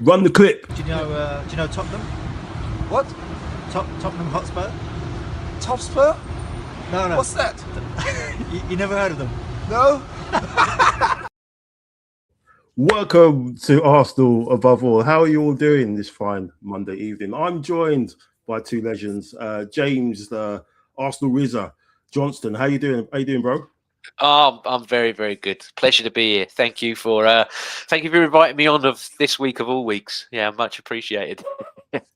Run the clip. Do you know Tottenham? What? Tottenham Hotspur? Topspur? No. What's that? you never heard of them? No. Welcome to Arsenal Above All. How are you all doing this fine Monday evening? I'm joined by two legends, James, the Arsenal Rizza, Johnston. How you doing? How you doing, bro? Oh, I'm very, very good. Pleasure to be here. Thank you for inviting me on of this week of all weeks. Yeah, much appreciated.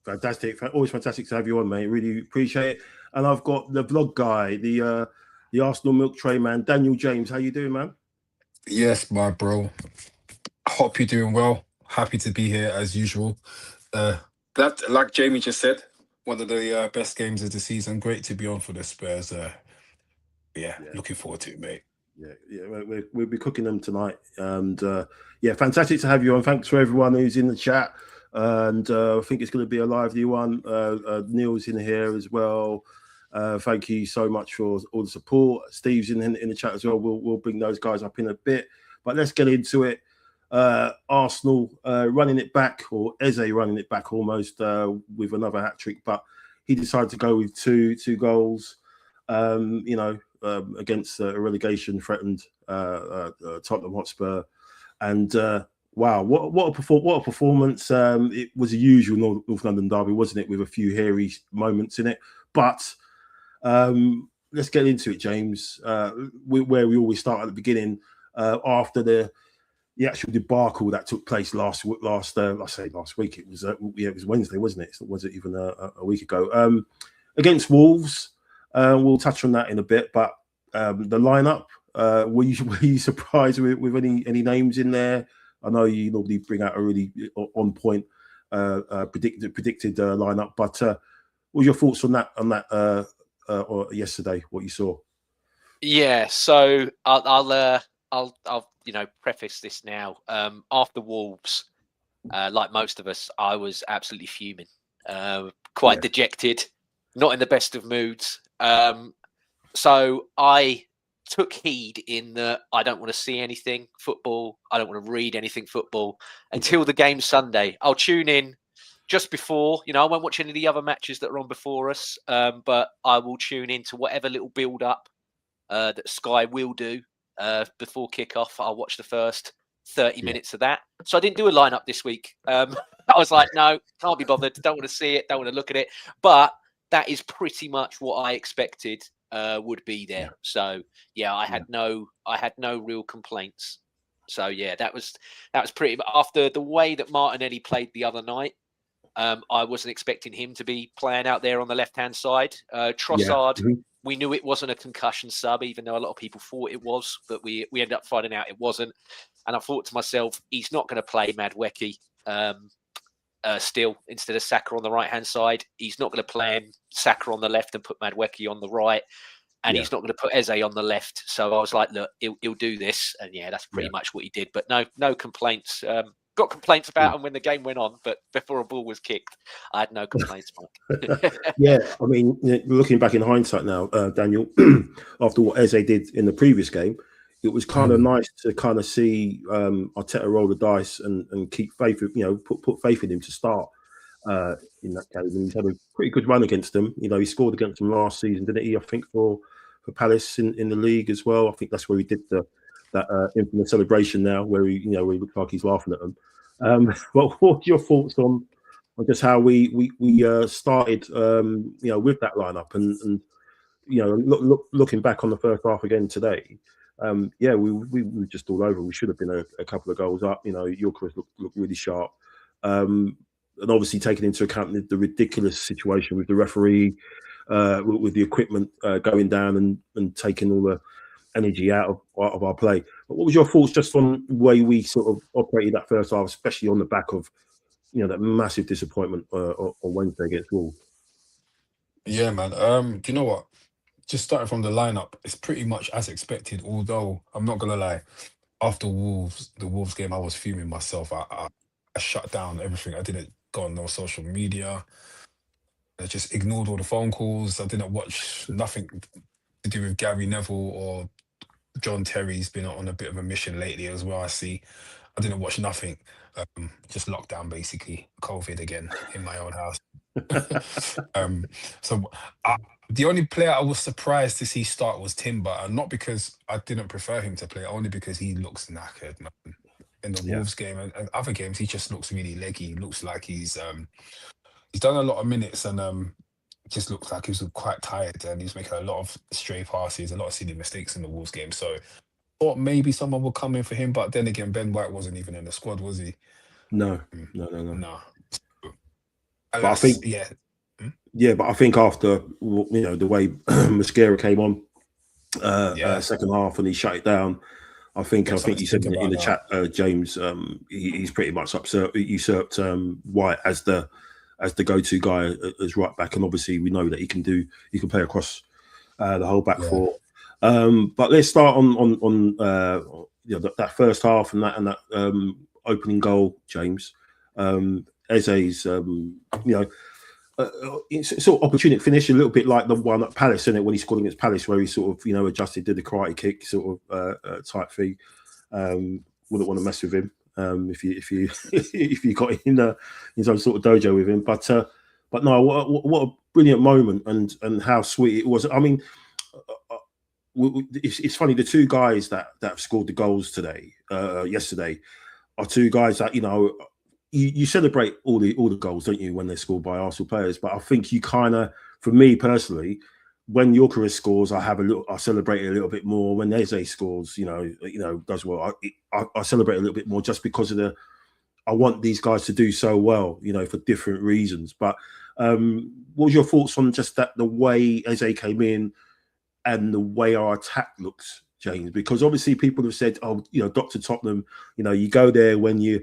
Fantastic. Always fantastic to have you on, mate. Really appreciate it. And I've got the vlog guy, the Arsenal milk tray man, Daniel James. How you doing, man? Yes, my bro. Hope you're doing well. Happy to be here as usual. That, like Jamie just said, one of the best games of the season. Great to be on for the Spurs. Yeah, looking forward to it, mate. Yeah, we'll be cooking them tonight. And yeah, fantastic to have you on. Thanks for everyone who's in the chat. And I think it's going to be a lively one. Neil's in here as well. Thank you so much for all the support. Steve's in the chat as well. We'll bring those guys up in a bit. But let's get into it. Arsenal running it back, or Eze running it back almost with another hat trick. But he decided to go with two goals. Against a relegation threatened Tottenham Hotspur, and wow, what a performance! It was a usual North London derby, wasn't it, with a few hairy moments in it. But let's get into it, James. Where we always start at the beginning, after the actual debacle that took place last week. It was Wednesday, wasn't it? Was it even a week ago? Against Wolves. We'll touch on that in a bit, but the lineup, were you surprised with any names in there? I know you normally bring out a really on point predicted lineup, but what were your thoughts on that or yesterday? What you saw? Yeah, so I'll preface this now. After Wolves, like most of us, I was absolutely fuming, quite dejected, not in the best of moods. So I took heed in that I don't want to see anything football. I don't want to read anything football until the game Sunday. I'll tune in just before, I won't watch any of the other matches that are on before us, but I will tune into whatever little build up that Sky will do before kickoff. I'll watch the first 30 minutes of that. So I didn't do a lineup this week. I was like, no, can't be bothered. Don't want to see it. Don't want to look at it. But that is pretty much what I expected would be there. Yeah. So I had no real complaints. So that was pretty. After the way that Martinelli played the other night, I wasn't expecting him to be playing out there on the left-hand side. Trossard, we knew it wasn't a concussion sub, even though a lot of people thought it was, but we ended up finding out it wasn't. And I thought to myself, he's not going to play Madueke still instead of Saka on the right-hand side. He's not going to play him Saka on the left and put Madueke on the right. And he's not going to put Eze on the left. So I was like, look, he'll do this. And that's pretty much what he did. But no complaints. Got complaints about him when the game went on, but before a ball was kicked, I had no complaints, Mike. I mean, looking back in hindsight now, Daniel, after what Eze did in the previous game, it was kind of nice to kind of see Arteta roll the dice and keep faith, put faith in him to start in that game. And he's had a pretty good run against them. He scored against them last season, didn't he? I think for Palace in the league as well. I think that's where he did that infamous celebration now, where he looks like he's laughing at them. But what are your thoughts on just how we started, with that lineup and looking back on the first half again today? We were just all over. We should have been a couple of goals up. Gyokeres looked really sharp, and obviously taking into account the ridiculous situation with the referee, with the equipment going down and taking all the energy out of our play. But what was your thoughts just on the way we sort of operated that first half, especially on the back of that massive disappointment on Wednesday against Wolves? Yeah, man. Do you know what? Just starting from the lineup, it's pretty much as expected. Although I'm not gonna lie, after the Wolves game, I was fuming myself. I shut down everything. I didn't go on no social media. I just ignored all the phone calls. I didn't watch nothing to do with Gary Neville or John Terry's been on a bit of a mission lately as well. I didn't watch nothing. Just lockdown, basically. COVID again in my own house. The only player I was surprised to see start was Timber, and not because I didn't prefer him to play, only because he looks knackered, man. In the Wolves game and other games, he just looks really leggy. He looks like he's done a lot of minutes and just looks like he was quite tired, and he's making a lot of stray passes, a lot of silly mistakes in the Wolves game. So I thought maybe someone would come in for him, but then again, Ben White wasn't even in the squad, was he? No. But I think, but I think after the way Mascara came on second half and he shut it down, I think you said in the chat, James, he's pretty much usurped White as the go-to guy as right back, and obviously we know that he can play across the whole back four. But let's start on that first half and that opening goal, James. Eze's it's sort of opportunity finish, a little bit like the one at Palace, isn't it, when he scored against Palace, where he sort of adjusted, did the karate kick sort of type thing. Wouldn't want to mess with him if you got in some sort of dojo with him. But no, what a brilliant moment and how sweet it was. I mean, it's funny, the two guys that have scored the goals yesterday are two guys that you celebrate all the goals, don't you, when they're scored by Arsenal players? But I think you kind of, for me personally, when Gyokeres scores, I celebrate it a little bit more. When Eze scores, does well, I celebrate a little bit more, just because of I want these guys to do so well, for different reasons. But what was your thoughts on just that, the way Eze came in and the way our attack looks, James? Because obviously people have said, Dr. Tottenham, you go there when you're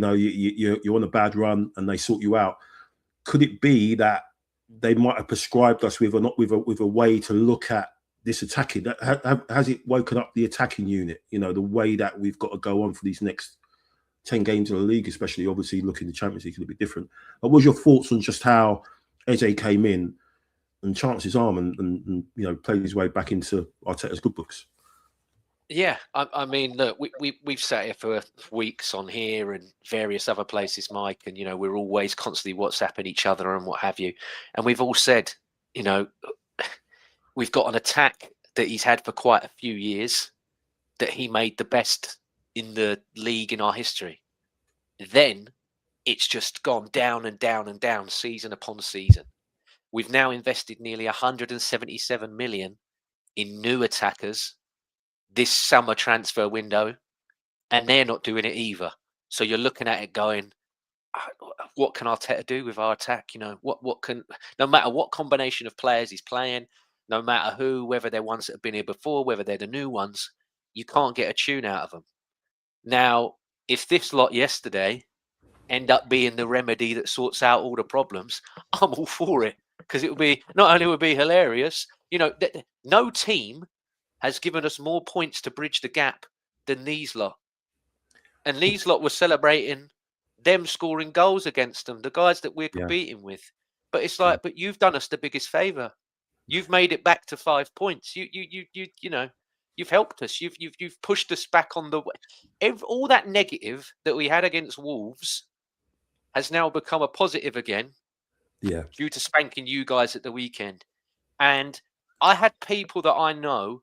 on a bad run and they sort you out. Could it be that they might have prescribed us with a way to look at this attacking? Has it woken up the attacking unit? The way that we've got to go on for these next 10 games of the league, especially obviously looking the Champions League a little bit different. But what was your thoughts on just how Eze came in chance his arm and play his way back into Arteta's good books. Yeah, I mean, look, we've sat here for weeks on here and various other places, Mike, and we're always constantly WhatsApping each other and what have you, and we've all said, we've got an attack that he's had for quite a few years that he made the best in the league in our history. Then it's just gone down and down and down season upon season. We've now invested nearly 177 million in new attackers this summer transfer window, and they're not doing it either. So you're looking at it going, what can Arteta do with our attack? What can, no matter what combination of players he's playing, no matter who, whether they're ones that have been here before, whether they're the new ones, you can't get a tune out of them. Now, if this lot yesterday end up being the remedy that sorts out all the problems, I'm all for it, because it would be, not only would be hilarious, no team has given us more points to bridge the gap than these lot. And these lot were celebrating them scoring goals against them, the guys that we're competing with. But it's like, but you've done us the biggest favour. You've made it back to 5 points. You've helped us. You've pushed us back on the way. All that negative that we had against Wolves has now become a positive again. Yeah. Due to spanking you guys at the weekend. And I had people that I know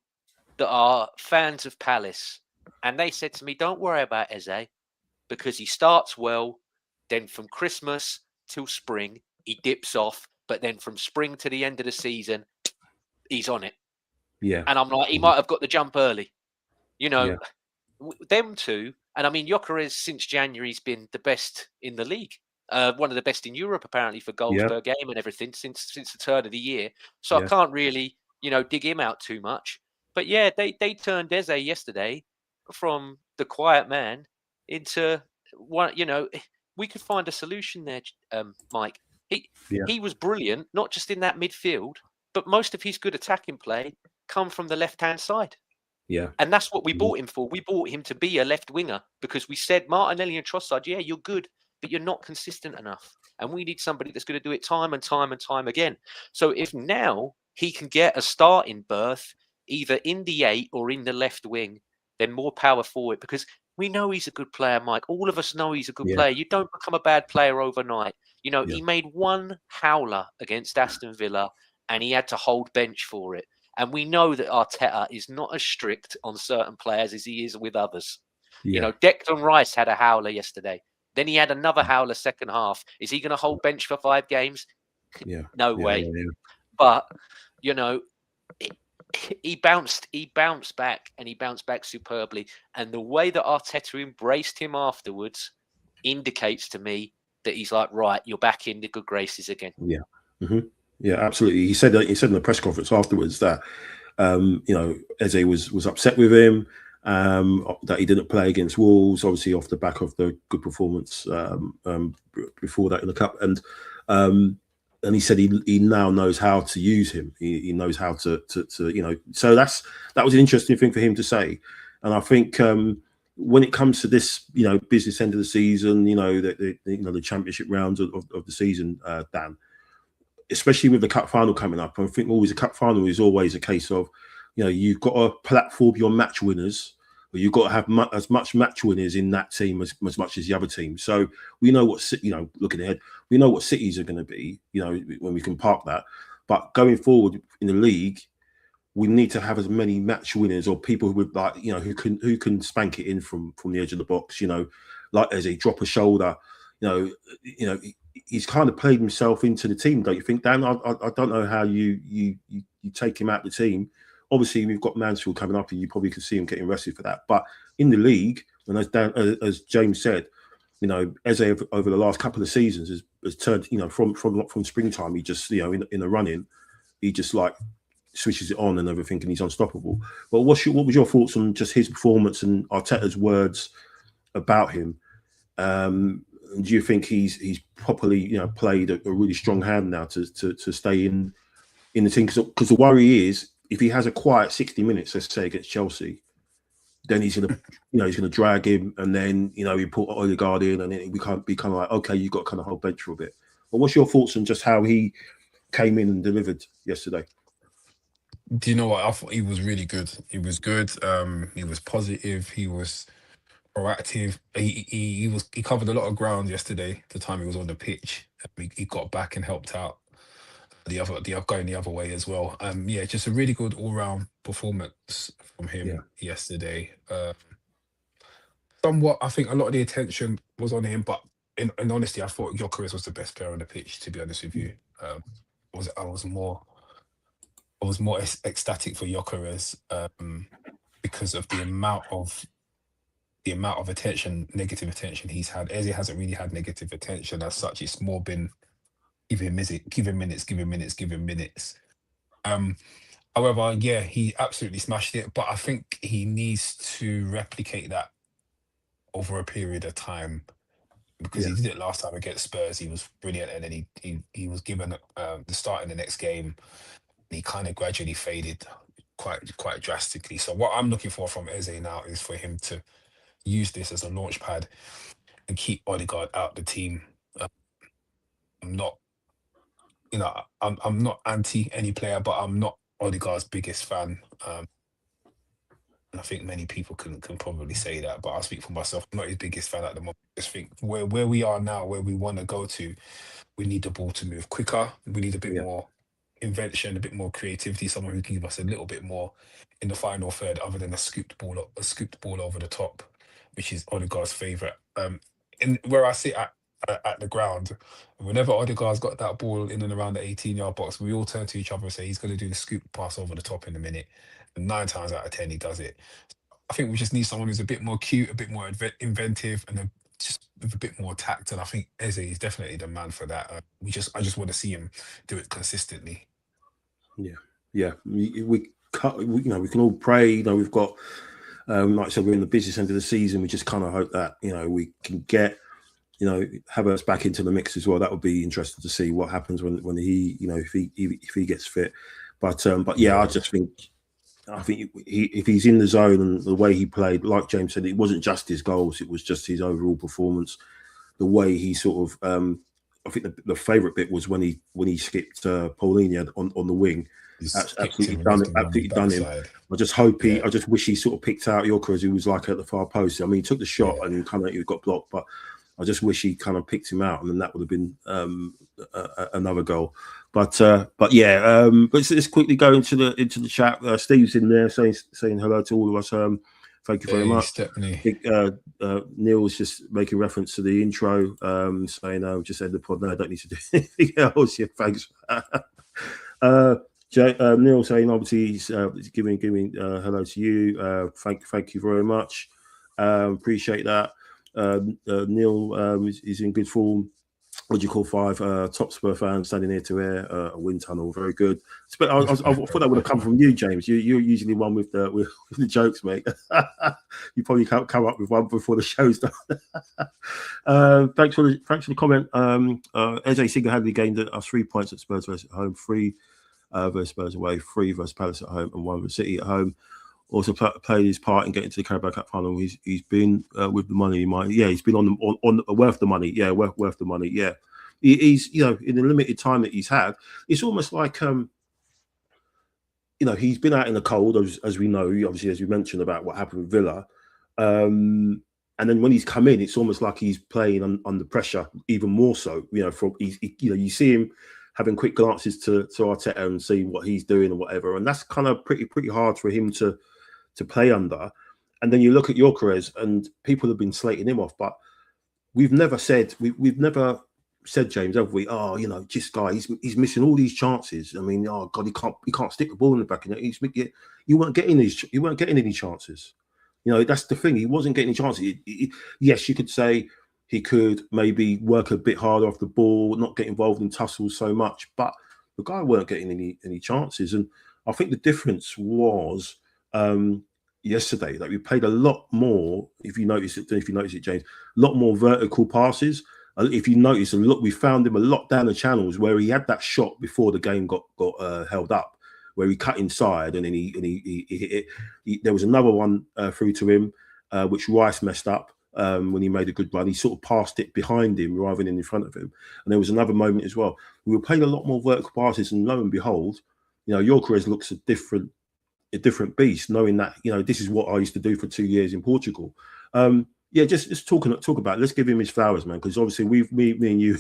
that are fans of Palace, and they said to me, don't worry about Eze, because he starts well, then from Christmas till spring, he dips off, but then from spring to the end of the season, he's on it. Yeah. And I'm like, he might have got the jump early. Them two, and I mean, Gyokeres since January has been the best in the league. One of the best in Europe, apparently, for goals per game and everything since the turn of the year. So I can't really, dig him out too much. But yeah, they turned Eze yesterday from the quiet man into one. We could find a solution there, Mike. He was brilliant, not just in that midfield, but most of his good attacking play come from the left-hand side. Yeah, and that's what we bought him for. We bought him to be a left winger because we said Martinelli and Trossard, yeah, you're good, but you're not consistent enough, and we need somebody that's going to do it time and time and time again. So if now he can get a starting berth either in the 8 or in the left wing, then more power forward, because we know he's a good player, Mike. All of us know he's a good player. You don't become a bad player overnight. He made one howler against Aston Villa and he had to hold bench for it. And we know that Arteta is not as strict on certain players as he is with others. Declan Rice had a howler yesterday. Then he had another howler second half. Is he going to hold bench for 5 games? No way. But, he bounced back, and he bounced back superbly. And the way that Arteta embraced him afterwards indicates to me that he's like, right, you're back in the good graces again. Yeah. Mm-hmm. Yeah, absolutely. He said in the press conference afterwards that Eze was upset with him, that he didn't play against Wolves, obviously off the back of the good performance before that in the cup, and he said he now knows how to use him. He knows how to So that was an interesting thing for him to say, and I think when it comes to this business end of the season, the championship rounds of the season, Dan, especially with the cup final coming up, I think always a cup final is always a case of you've got to platform your match winners. You've got to have as much match winners in that team as much as the other team. So we know what looking ahead, we know what cities are going to be. When we can park that, but going forward in the league, we need to have as many match winners or people with who can spank it in from the edge of the box. Like as a drop a shoulder. He's kind of played himself into the team, don't you think, Dan? I don't know how you take him out of the team. Obviously, we've got Mansfield coming up, and you probably can see him getting rested for that. But in the league, and as James said, Eze over the last couple of seasons has turned, from springtime, he just, in a run-in, he just like switches it on and everything, and he's unstoppable. But what was your thoughts on just his performance and Arteta's words about him? Do you think he's properly, played a really strong hand now to stay in the team? Because the worry is, if he has a quiet 60 minutes, let's say against Chelsea, then he's gonna drag him, and then he put Odegaard in, and then we can't be kind of like, okay, you've got to kind of hold bench for a bit. But what's your thoughts on just how he came in and delivered yesterday. Do you know what? I thought he was really good. He was good. He was positive. He was proactive. He covered a lot of ground yesterday. The time he was on the pitch, he got back and helped out going the other way as well. Yeah, just a really good all round performance from him yesterday. Somewhat, I think a lot of the attention was on him, but in honesty, I thought Gyokeres was the best player on the pitch. To be honest with you, I was more ecstatic for Gyokeres because of the amount of attention, negative attention he's had. Eze hasn't really had negative attention as such. It's more been give him minutes. However, yeah, he absolutely smashed it. But I think he needs to replicate that over a period of time, because he did it last time against Spurs. He was brilliant, and then he was given the start in the next game. He kind of gradually faded quite drastically. So what I'm looking for from Eze now is for him to use this as a launch pad and keep Odegaard out the team. I'm not anti any player, but I'm not Odegaard's biggest fan. And I think many people can probably say that, but I'll speak for myself. I'm not his biggest fan at the moment. I just think where we are now, where we want to go to, we need the ball to move quicker. We need a bit more invention, a bit more creativity, someone who can give us a little bit more in the final third, other than a scooped ball over the top, which is Odegaard's favourite. In where I sit at the ground, whenever Odegaard's got that ball in and around the 18-yard box, we all turn to each other and say he's going to do the scoop pass over the top in a minute. And 9 times out of 10, he does it. I think we just need someone who's a bit more cute, a bit more inventive, and just with a bit more tact. And I think Eze is definitely the man for that. I just want to see him do it consistently. Yeah. We can all pray. We've got, like I said, we're in the business end of the season. We just kind of hope that we can get Havertz back into the mix as well. That would be interesting to see what happens when he if he gets fit. But yeah, I think if he's in the zone and the way he played, like James said, it wasn't just his goals; it was just his overall performance. The way he sort of, I think the favourite bit was when he skipped Paulinho on the wing. That's absolutely done him. I just wish he sort of picked out Gyokeres, who was like at the far post. I mean, he took the shot and kind of he got blocked, but I just wish he kind of picked him out, and then that would have been another goal. But yeah, let's quickly go into the chat. Steve's in there saying hello to all of us. Thank you very much. Neil's just making reference to the intro, saying, just end the pod. No, I don't need to do anything else. Yeah, thanks. Neil saying, obviously, he's giving hello to you. Thank you very much. Appreciate that. Neil is in good form. What do you call 5 top Spur fans standing here to air a wind tunnel? Very good. But I thought that would have come from you, James. You're usually one with the jokes, mate. You probably can't come up with one before the show's done. Thanks for the comment. Eze single-handedly gained us 3 points at Spurs versus home, 3 versus Spurs away, 3 versus Palace at home, and 1 versus City at home. Also played his part in getting to the Carabao Cup final. He's been with the money in mind. Yeah, he's been on worth the money. Yeah, worth the money. Yeah, he's in the limited time that he's had, it's almost like he's been out in the cold, as we know. Obviously, as you mentioned about what happened with Villa, and then when he's come in, it's almost like he's playing under pressure even more so. You see him having quick glances to Arteta and see what he's doing and whatever, and that's kind of pretty hard for him to play under. And then you look at Gyokeres, and people have been slating him off, but we've never said, James, have we? Oh, this guy, he's missing all these chances. I mean, oh God, he can't stick the ball in the back of it. You weren't getting any chances. That's the thing. He wasn't getting any chances. Yes, you could say he could maybe work a bit harder off the ball, not get involved in tussles so much, but the guy weren't getting any chances. And I think the difference was yesterday that we played a lot more. If you notice it, James, a lot more vertical passes. If you notice, we found him a lot down the channels where he had that shot before the game got held up, where he cut inside and then he hit it. There was another one through to him, which Rice messed up. when he made a good run. He sort of passed it behind him rather than in front of him. And there was another moment as well. We were playing a lot more vertical passes, and lo and behold, Gyokeres looks a different beast, knowing that, this is what I used to do for 2 years in Portugal. Just talk about it. Let's give him his flowers, man, because obviously me and you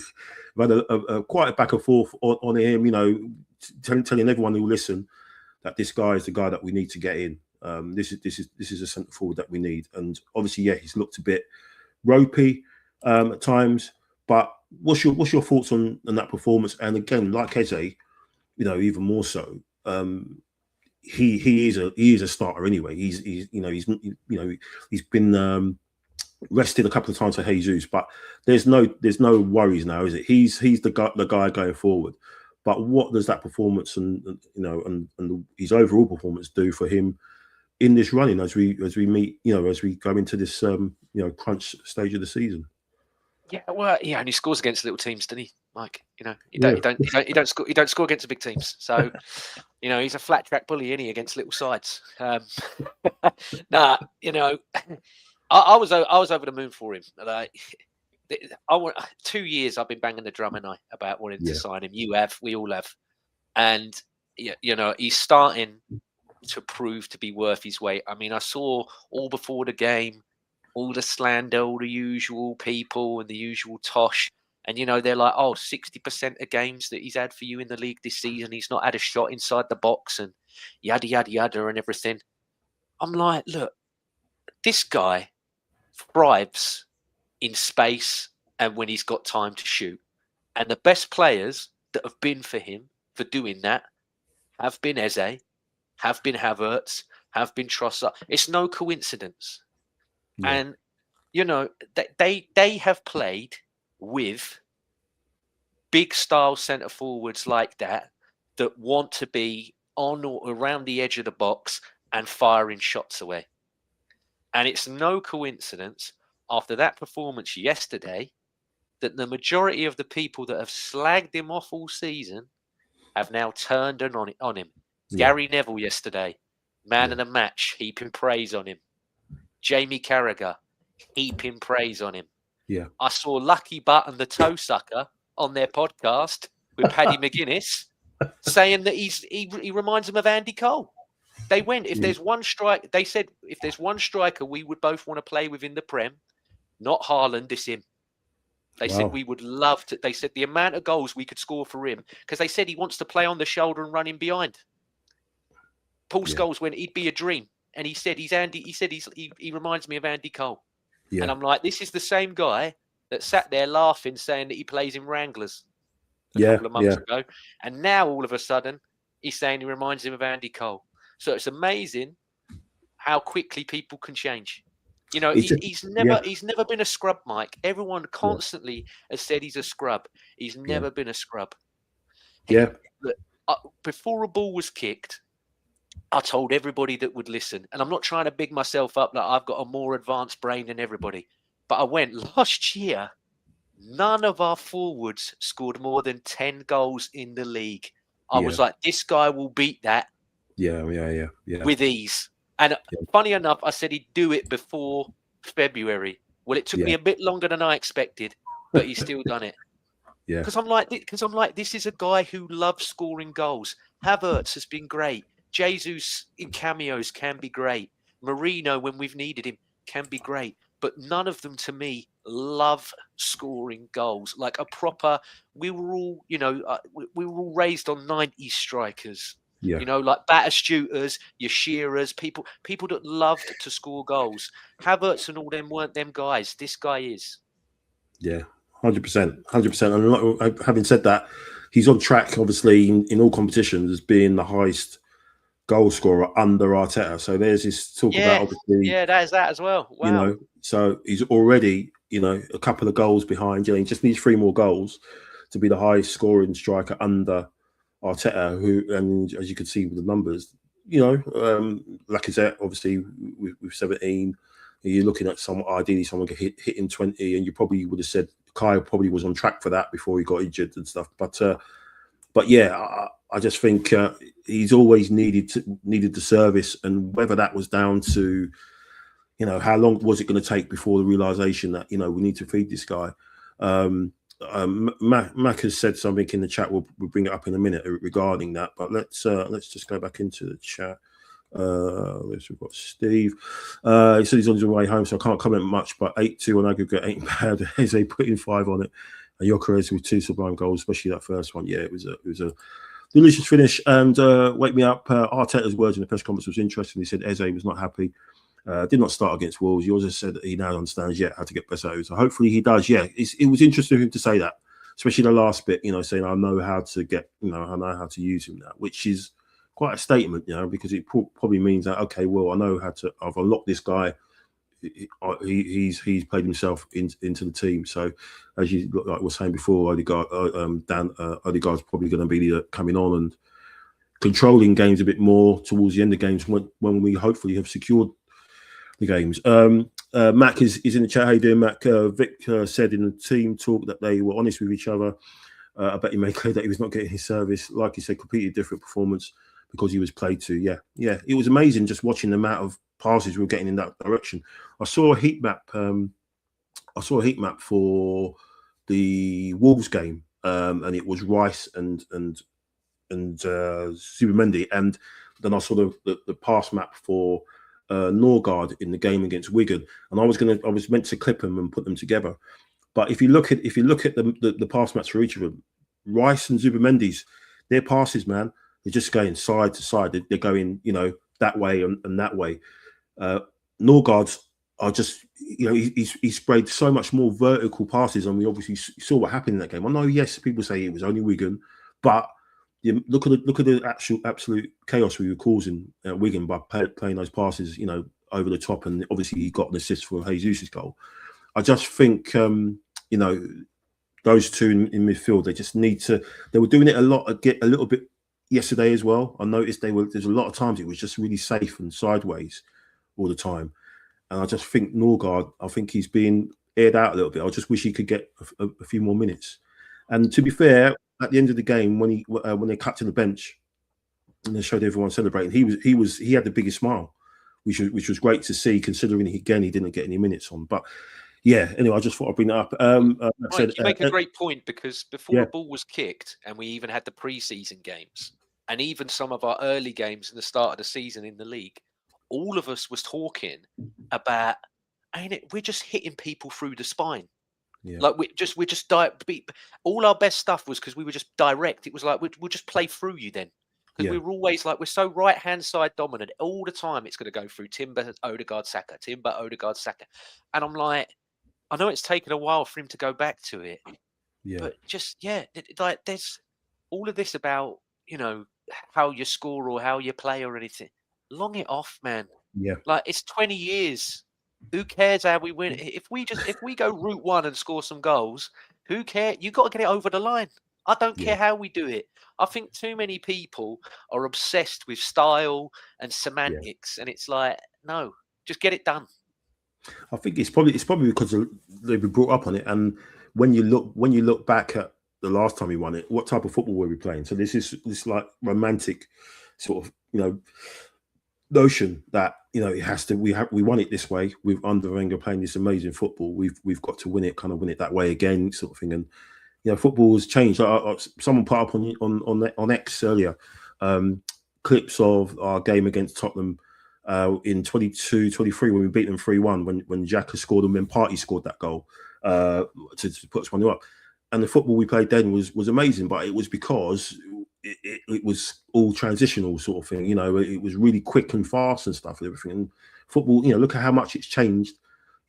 have had quite a back and forth on him, telling everyone who will listen that this guy is the guy that we need to get in. This is a centre forward that we need. And obviously, he's looked a bit ropey at times. But what's your thoughts on that performance? And again, like Eze, even more so, he is a starter anyway. He's been rested a couple of times for Jesus, but there's no worries now, is it? He's the guy going forward. But what does that performance and his overall performance do for him in this running as we go into this crunch stage of the season? Yeah, well, he only scores against little teams, doesn't he, Mike? He don't score against the big teams. So, he's a flat track bully, isn't he, against little sides? I was over the moon for him. Like, 2 years I've been banging the drum, and about wanting to sign him. You have, we all have, and he's starting to prove to be worth his weight. I mean, I saw all before the game, all the slander, all the usual people and the usual tosh, and they're like, 60% of games that he's had for you in the league this season, he's not had a shot inside the box, and yada yada yada and everything. I'm like, look, this guy thrives in space and when he's got time to shoot. And the best players that have been for him for doing that have been Eze, have been Havertz, have been Trossard. It's no coincidence. Yeah. And, they have played with big style centre forwards like that want to be on or around the edge of the box and firing shots away. And it's no coincidence after that performance yesterday that the majority of the people that have slagged him off all season have now turned on him. Yeah. Gary Neville yesterday, man of the match, heaping praise on him. Jamie Carragher, heaping praise on him. Yeah, I saw Lucky Butt and the Toe Sucker on their podcast with Paddy McGuinness saying that he reminds them of Andy Cole. They went, if there's one strike, they said, if there's one striker we would both want to play with in the Prem, not Haaland, it's him. They said we would love to. They said the amount of goals we could score for him, because they said he wants to play on the shoulder and run in behind. Paul Scholes went, he'd be a dream. And he said, he reminds me of Andy Cole. Yeah. And I'm like, this is the same guy that sat there laughing, saying that he plays in Wranglers a couple of months ago. And now all of a sudden, he's saying he reminds him of Andy Cole. So it's amazing how quickly people can change. He's never been a scrub, Mike. Everyone constantly has said he's a scrub. He's never been a scrub. Before a ball was kicked, I told everybody that would listen, and I'm not trying to big myself up like I've got a more advanced brain than everybody, but I went, last year, none of our forwards scored more than 10 goals in the league. I was like, this guy will beat that. Yeah. With ease. And funny enough, I said he'd do it before February. Well, it took me a bit longer than I expected, but he's still done it. Yeah. Because I'm like, this is a guy who loves scoring goals. Havertz has been great. Jesus in cameos can be great. Marino, when we've needed him, can be great. But none of them, to me, love scoring goals. Like a proper, we were all raised on 90s strikers. Yeah. Like Batistuters, your Shearers, people that loved to score goals. Havertz and all them weren't them guys. This guy is. Yeah, 100%. And having said that, he's on track, obviously, in all competitions as being the highest goal scorer under Arteta. So there's this talk about, obviously. Yeah, that is that as well. Wow. So he's already, a couple of goals behind. He just needs 3 more goals to be the highest scoring striker under Arteta, who, and as you can see with the numbers, Lacazette, obviously, with 17, you're looking at ideally someone hitting 20, and you probably would have said Kyle probably was on track for that before he got injured and stuff. But yeah, I just think he's always needed the service, and whether that was down to you know, how long was it going to take before the realization that, you know, we need to feed this guy? Mac has said something in the chat. We'll bring it up in a minute regarding that. But let's just go back into the chat. We've got Steve. He said he's on his way home, so I can't comment much. But 8-2 on aggregate ain't bad. Eze put in 5 on it. And Gyokeres with 2 sublime goals, especially that first one. Yeah, it was a delicious finish. And wake me up. Arteta's words in the press conference was interesting. He said Eze was not happy. Did not start against Wolves. He also said that he now understands how to get better. So hopefully he does. Yeah, it was interesting for him to say that, especially the last bit. You know, saying I know how to get. You know, I know how to use him now, which is quite a statement. You know, because it probably means that okay, well, I know how to. I've unlocked this guy. He's played himself into the team. So as you like was saying before, Odegaard's probably going to be coming on and controlling games a bit more towards the end of games when we hopefully have secured the games. Mac is in the chat. How you doing, Mac? Vic said in the team talk that they were honest with each other. I bet he made clear that he was not getting his service. Like he said, completely different performance because he was played to. Yeah. It was amazing just watching the amount of passes we were getting in that direction. I saw a heat map. For the Wolves game, and it was Rice and Zubimendi, and then I saw the pass map for Norgard in the game against Wigan, and I was meant to clip them and put them together. But if you look at the pass maps for each of them, Rice and Zubimendi's, their passes, man, they're just going side to side. They're going, you know, that way and that way. Norgard's are just, you know, he sprayed so much more vertical passes, and we obviously saw what happened in that game. I know, yes, people say it was only Wigan, but look at the absolute chaos we were causing at Wigan by playing those passes, you know, over the top, and obviously he got an assist for Jesus' goal. I just think, you know, those two in midfield, they just need to. They were doing it a little bit yesterday as well. I noticed there's a lot of times it was just really safe and sideways all the time, and I just think Norgard, I think he's being aired out a little bit. I just wish he could get a few more minutes. And to be fair, at the end of the game, when they cut to the bench and they showed everyone celebrating, he had the biggest smile, which was great to see, considering he didn't get any minutes on. But yeah, anyway, I just thought I'd bring that up. You make a great point, because before the ball was kicked, and we even had the pre-season games, and even some of our early games in the start of the season in the league, all of us was talking about, we're just hitting people through the spine. Yeah. Like we just all our best stuff was because we were just direct. It was like we'll just play through you then, because we were always like, we're so right hand side dominant all the time. It's going to go through Timber, Odegaard, Saka, Timber, Odegaard, Saka, and I'm like, I know it's taken a while for him to go back to it, but just like there's all of this about, you know, how you score or how you play or anything. Long it off, man. Yeah, like it's 20 years. Who cares how we win? If we go route one and score some goals, who cares? You got to get it over the line. I don't care how we do it. I think too many people are obsessed with style and semantics, and it's like, no, just get it done. I think it's probably because they've been brought up on it, and when you look back at the last time we won it, what type of football were we playing? So this is this like romantic sort of, you know, notion that, you know, it has to, we won it this way with under Wenger playing this amazing football. We've got to win it that way again, sort of thing. And you know, football has changed. Someone put up on X earlier clips of our game against Tottenham in 22-23 when we beat them 3-1 when Xhaka scored and then Partey scored that goal to put us 1-0 up. And the football we played then was amazing, but it was because it was all transitional sort of thing. You know, it was really quick and fast and stuff and everything. And football, you know, look at how much it's changed,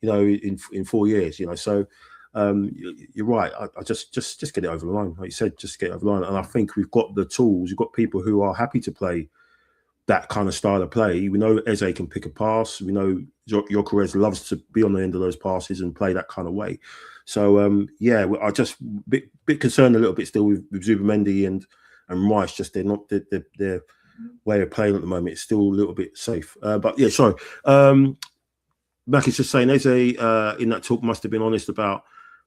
you know, in 4 years, you know. So you're right. I just get it over the line. Like you said, just get it over the line. And I think we've got the tools. We've got people who are happy to play that kind of style of play. We know Eze can pick a pass. We know Gyokeres loves to be on the end of those passes and play that kind of way. So I just bit concerned a little bit still with Zubimendi and Rice. Just their way of playing at the moment. It's still a little bit safe. But yeah, sorry. Mac is just saying Eze in that talk must have been honest about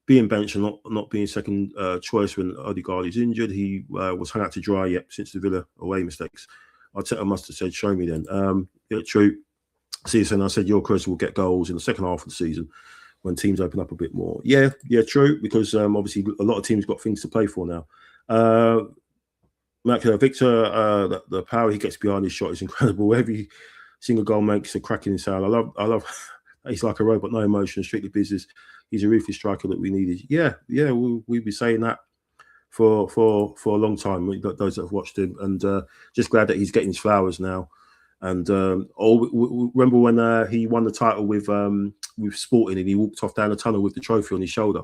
being benched and not being second choice when Odegaard is injured. He was hung out to dry since the Villa away mistakes. Arteta must have said, "Show me then." Yeah, true. season. I said Gyokeres will get goals in the second half of the season when teams open up a bit more. Yeah, true, because obviously a lot of teams got things to play for now. Victor, the power he gets behind his shot is incredible. Every single goal makes a cracking sound. I love. He's like a robot, no emotion, strictly business. He's a ruthless striker that we needed. Yeah, we've been saying that for a long time. Those that have watched him, and just glad that he's getting his flowers now. And remember when he won the title with Sporting, and he walked off down the tunnel with the trophy on his shoulder,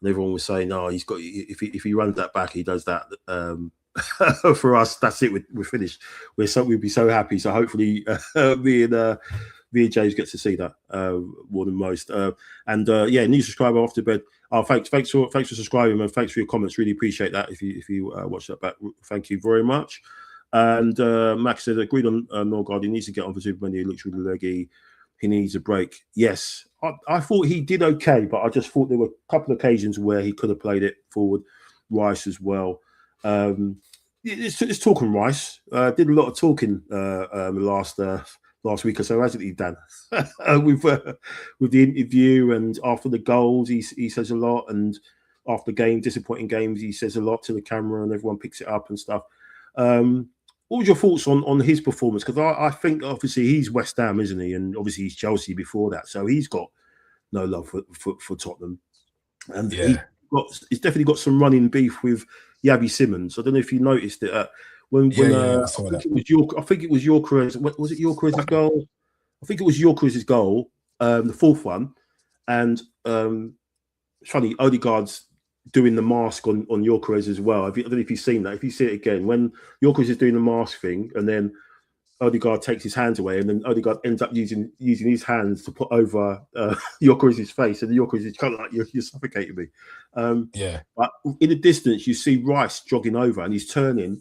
and everyone was saying, "No, he's got. If he runs that back, he does that." For us, that's it. We're finished. We'd be so happy. So hopefully, me and James get to see that more than most. New subscriber off to bed. Thanks for subscribing, and thanks for your comments. Really appreciate that. If you watch that back, thank you very much. And Max said, agreed on Norgard. He needs to get on for Superman. He looks really leggy. He needs a break. Yes, I thought he did okay, but I just thought there were a couple of occasions where he could have played it forward. Rice as well. It's talking Rice. Did a lot of talking last week or so, hasn't he, Dan? with the interview and after the goals, he says a lot, and after disappointing games, he says a lot to the camera, and everyone picks it up and stuff. What was your thoughts on his performance? Because I think obviously he's West Ham, isn't he? And obviously he's Chelsea before that, so he's got no love for Tottenham, and he's definitely got some running beef with Yavi Simmons. I don't know if you noticed it. I think it was Gyokeres. Was it Gyokeres' goal? I think it was Gyokeres' goal, the fourth one. And it's funny, Odegaard's doing the mask on Gyokeres as well. I don't know if you've seen that. If you see it again, when Gyokeres is doing the mask thing, and then Odegaard takes his hands away, and then Odegaard ends up using his hands to put over Gyokeres' face, and Gyokeres is kind of like, you're suffocating me. But in the distance, you see Rice jogging over, and he's turning,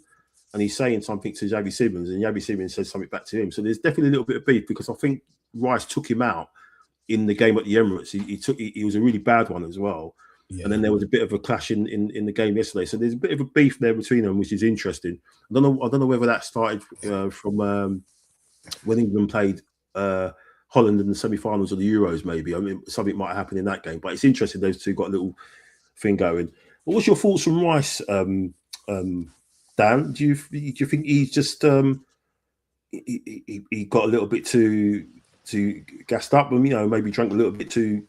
and he's saying something to Yavi Simmons, and Yavi Simmons says something back to him. So there's definitely a little bit of beef, because I think Rice took him out in the game at the Emirates. He was a really bad one as well. Yeah. And then there was a bit of a clash in the game yesterday. So there's a bit of a beef there between them, which is interesting. I don't know whether that started from when England played Holland in the semi-finals of the Euros, maybe. I mean, something might happen in that game. But it's interesting, those two got a little thing going. But what's your thoughts on Rice, Dan? Do you think he's just he got a little bit too gassed up, and maybe drank a little bit too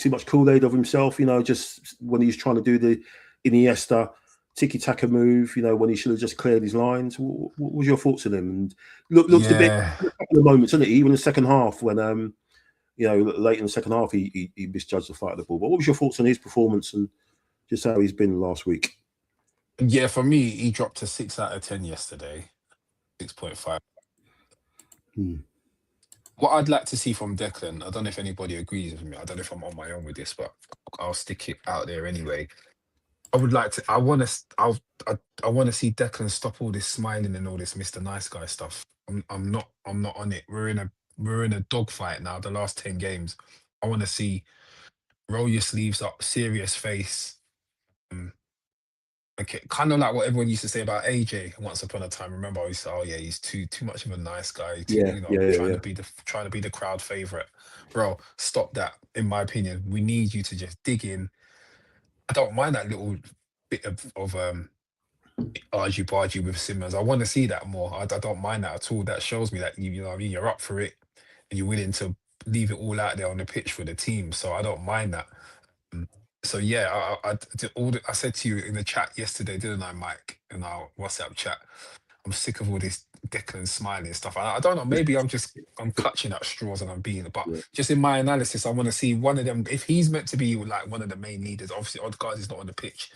much Kool-Aid of himself, just when he's trying to do the Iniesta tiki-taka move, when he should have just cleared his lines? What was your thoughts on him? And looked a bit, a couple of moments, isn't it? Even in the second half, when late in the second half, he misjudged the fight of the ball. But what was your thoughts on his performance and just how he's been last week? Yeah, for me, he dropped to 6 out of 10 yesterday, 6.5. What I'd like to see from Declan, I don't know if anybody agrees with me. I don't know if I'm on my own with this, but I'll stick it out there anyway. I want to see Declan stop all this smiling and all this Mr. Nice Guy stuff. I'm not on it. We're in a dogfight now. The last 10 games, I want to see roll your sleeves up, serious face. Okay, kind of like what everyone used to say about AJ once upon a time. Remember, I used to say, "Oh yeah, he's too much of a nice guy." Trying to be the crowd favorite. Bro, stop that. In my opinion, we need you to just dig in. I don't mind that little bit of argy-bargy with Simmons. I want to see that more. I don't mind that at all. That shows me that you know what I mean, you're up for it and you're willing to leave it all out there on the pitch for the team. So I don't mind that. So yeah, I said to you in the chat yesterday, didn't I, Mike, in our WhatsApp chat? I'm sick of all this Declan smiling stuff. I don't know. Maybe I'm clutching at straws and I'm being. But just in my analysis, I want to see one of them. If he's meant to be like one of the main leaders, obviously Odegaard is not on the pitch.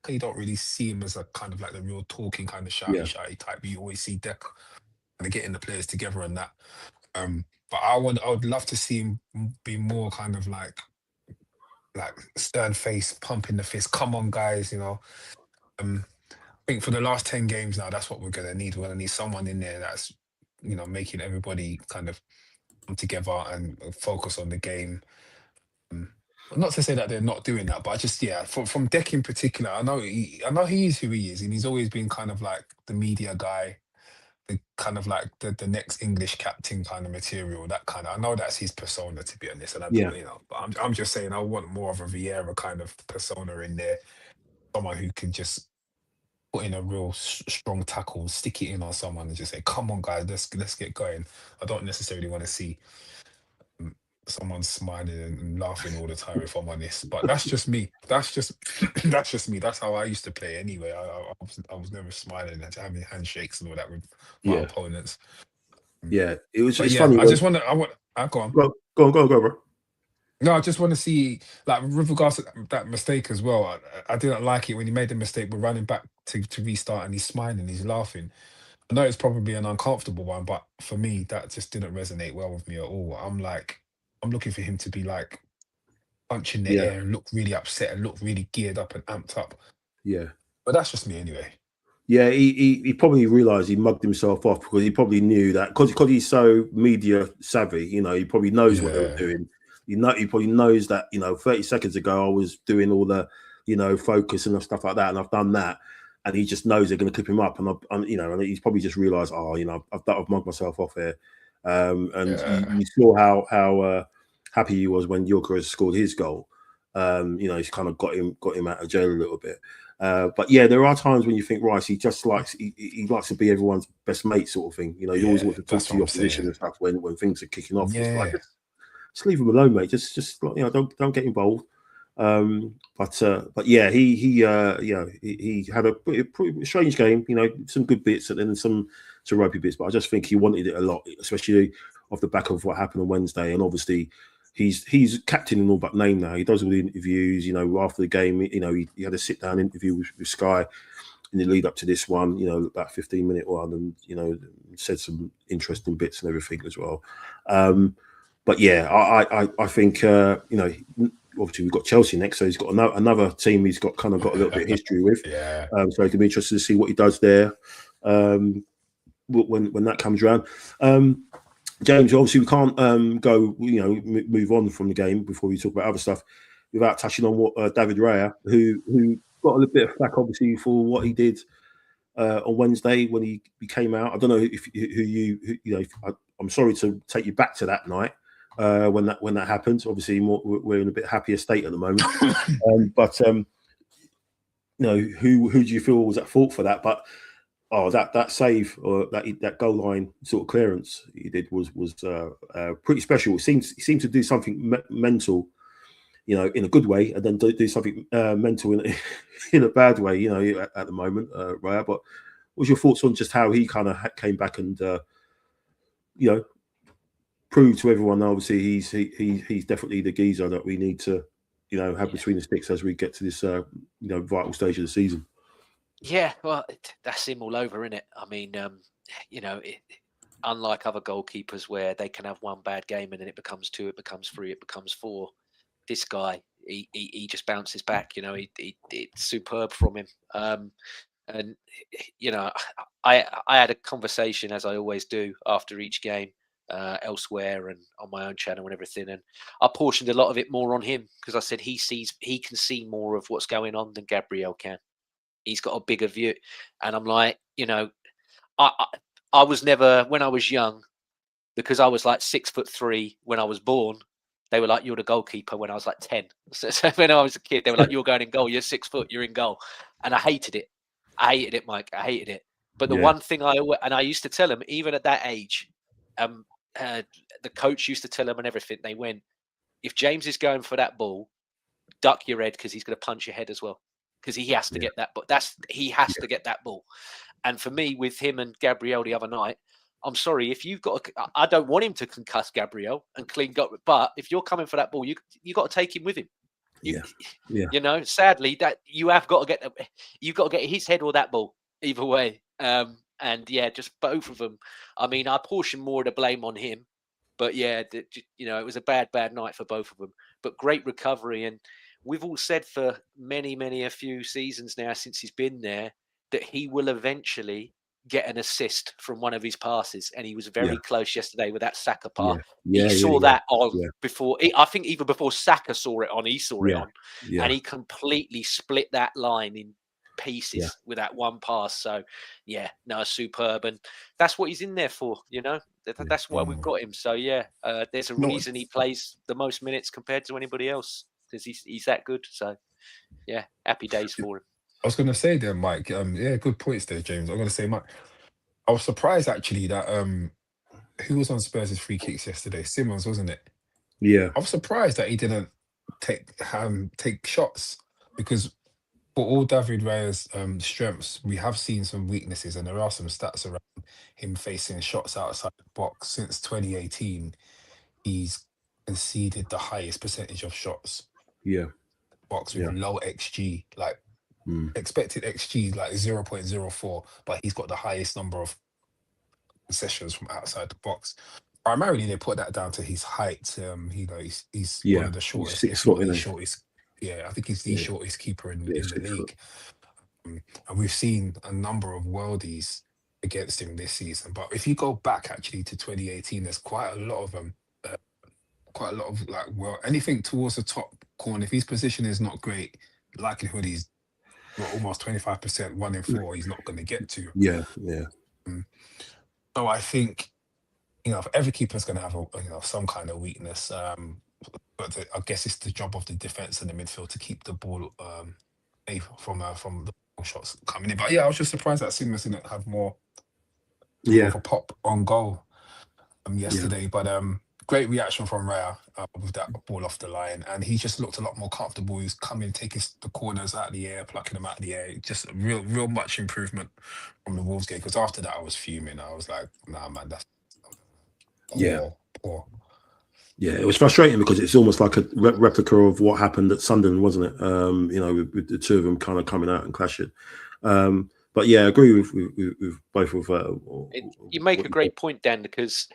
You don't really see him as a kind of like the real talking kind of shouty type. You always see Declan and getting the players together and that. But I would love to see him be more kind of like stern face, pumping the fist. Come on, guys, I think for the last 10 games now, that's what we're going to need. We're going to need someone in there that's, making everybody kind of come together and focus on the game. Not to say that they're not doing that, but I just, from Dec in particular, I know he is who he is, and he's always been kind of like the media guy, kind of like the next English captain kind of material. That kind of, I know that's his persona, to be honest, and I Yeah, don't, but I'm just saying I want more of a Vieira kind of persona in there, someone who can just put in a real strong tackle, stick it in on someone, and just say, "Come on, guys, let's get going." I don't necessarily want to see someone smiling and laughing all the time, if I'm honest. But that's just me. That's just that's just me. That's how I used to play anyway. I was never smiling and having handshakes and all that with my yeah, opponents. yeah. It was. But It's yeah, funny. I go on. Go, bro. No, I just want to see, like, with regards to that mistake as well. I didn't like it when he made the mistake. We're running back to restart, and he's smiling, he's laughing. I know it's probably an uncomfortable one, but for me, that just didn't resonate well with me at all. I'm looking for him to be like punching the Yeah, air and look really upset and look really geared up and amped up. yeah. But that's just me anyway. Yeah, he probably realised he mugged himself off because he probably knew that because he's so media savvy, he probably knows what they were Yeah, doing. He probably knows that 30 seconds ago I was doing all the focus and stuff like that, and I've done that, and he just knows they're going to clip him up, and he's probably just realised, I've mugged myself off here, and yeah, you saw how happy he was when Gyokeres scored his goal. He's kind of got him out of jail a little bit. But yeah, there are times when you think Rice, he just likes he likes to be everyone's best mate, sort of thing. He always wants to talk that's to what the I'm opposition saying. and stuff when things are kicking off. It's like Yeah, just leave him alone, mate. Just don't get involved. But yeah, he had a pretty strange game. Some good bits and then some ropey bits. But I just think he wanted it a lot, especially off the back of what happened on Wednesday. And obviously, he's captain in all but name now. He does all the interviews. After the game, he had a sit down interview with Sky in the lead up to this one. About 15-minute one, and said some interesting bits and everything as well. But yeah, I think obviously we've got Chelsea next, so he's got another team he's got a little bit of history with. yeah. So it'll be interesting to see what he does there when that comes around. James, obviously we can't go move on from the game before we talk about other stuff without touching on what David Raya, who got a little bit of flack obviously for what he did on Wednesday when he came out. I don't know I'm sorry to take you back to that night when that happened. Obviously, we're in a bit happier state at the moment. Who do you feel was at fault for that? But that save or that goal line sort of clearance he did was pretty special. He seemed to do something mental, in a good way, and then do something mental in a bad way, at the moment, Raya. But what's your thoughts on just how he kind of came back and proved to everyone? Obviously, he's definitely the geezer that we need to have between the sticks as we get to this vital stage of the season. Yeah, well, that's him all over, isn't it? I mean, unlike other goalkeepers where they can have one bad game and then it becomes 2, it becomes 3, it becomes 4. This guy, he just bounces back. It's superb from him. And I had a conversation, as I always do, after each game elsewhere and on my own channel and everything, and I portioned a lot of it more on him because I said he can see more of what's going on than Gabriel can. He's got a bigger view, and I'm like, I was never, when I was young, because I was like 6'3" when I was born. They were like, "You're the goalkeeper." When I was like 10, so when I was a kid, they were like, "You're going in goal. You're 6 foot. You're in goal," and I hated it. Mike. I hated it. But the one thing I used to tell him, even at that age, the coach used to tell him and everything. They went, "If James is going for that ball, duck your head because he's going to punch your head as well." Because he has to get that, but he has to get that ball. And for me, with him and Gabriel the other night, I'm sorry if you've got. I don't want him to concuss Gabriel and clean gut, but if you're coming for that ball, you got to take him with him. Sadly, that you've got to get his head or that ball either way. And yeah, just both of them. I mean, I portion more of the blame on him, but yeah, it was a bad night for both of them. But great recovery, and we've all said for a few seasons now since he's been there that he will eventually get an assist from one of his passes, and he was very close yesterday with that Saka pass. He saw that on before. I think even before Saka saw it on, he saw it on, and he completely split that line in pieces with that one pass. So, yeah, no, superb. And that's what he's in there for, you know. That's why we've got him. So, yeah, there's a reason he plays the most minutes compared to anybody else, because he's that good. So, yeah, happy days for him. I was going to say there, Mike. Yeah, good points there, James. I'm going to say, Mike, I was surprised actually that who was on Spurs' free kicks yesterday? Simmons, wasn't it? Yeah. I was surprised that he didn't take shots, because for all David Raya's strengths, we have seen some weaknesses, and there are some stats around him facing shots outside the box. Since 2018, he's conceded the highest percentage of shots box with low XG, like expected XG like 0.04, but he's got the highest number of concessions from outside the box. Primarily, they put that down to his height. He's one of the shortest, if not the shortest. Yeah, I think he's the shortest keeper in the league. And we've seen a number of worldies against him this season. But if you go back actually to 2018, there's quite a lot of like, well, anything towards the top corner. If his position is not great, likelihood he's almost 25%, 1 in 4, he's not going to get to. Yeah. So I think, you know, every keeper's going to have some kind of weakness. But I guess it's the job of the defense and the midfield to keep the ball away from the shots coming in. But yeah, I was just surprised that Simmons didn't have more of a pop on goal yesterday. But great reaction from Raya with that ball off the line, and he just looked a lot more comfortable. He's coming, taking the corners out of the air, plucking them out of the air. Just real much improvement from the Wolves game. Because after that, I was fuming. I was like, nah, man, that's poor. Yeah, it was frustrating because it's almost like a replica of what happened at Sunderland, wasn't it? You know, with the two of them kind of coming out and clashing. But yeah, I agree with both of. You make a great point, Dan, because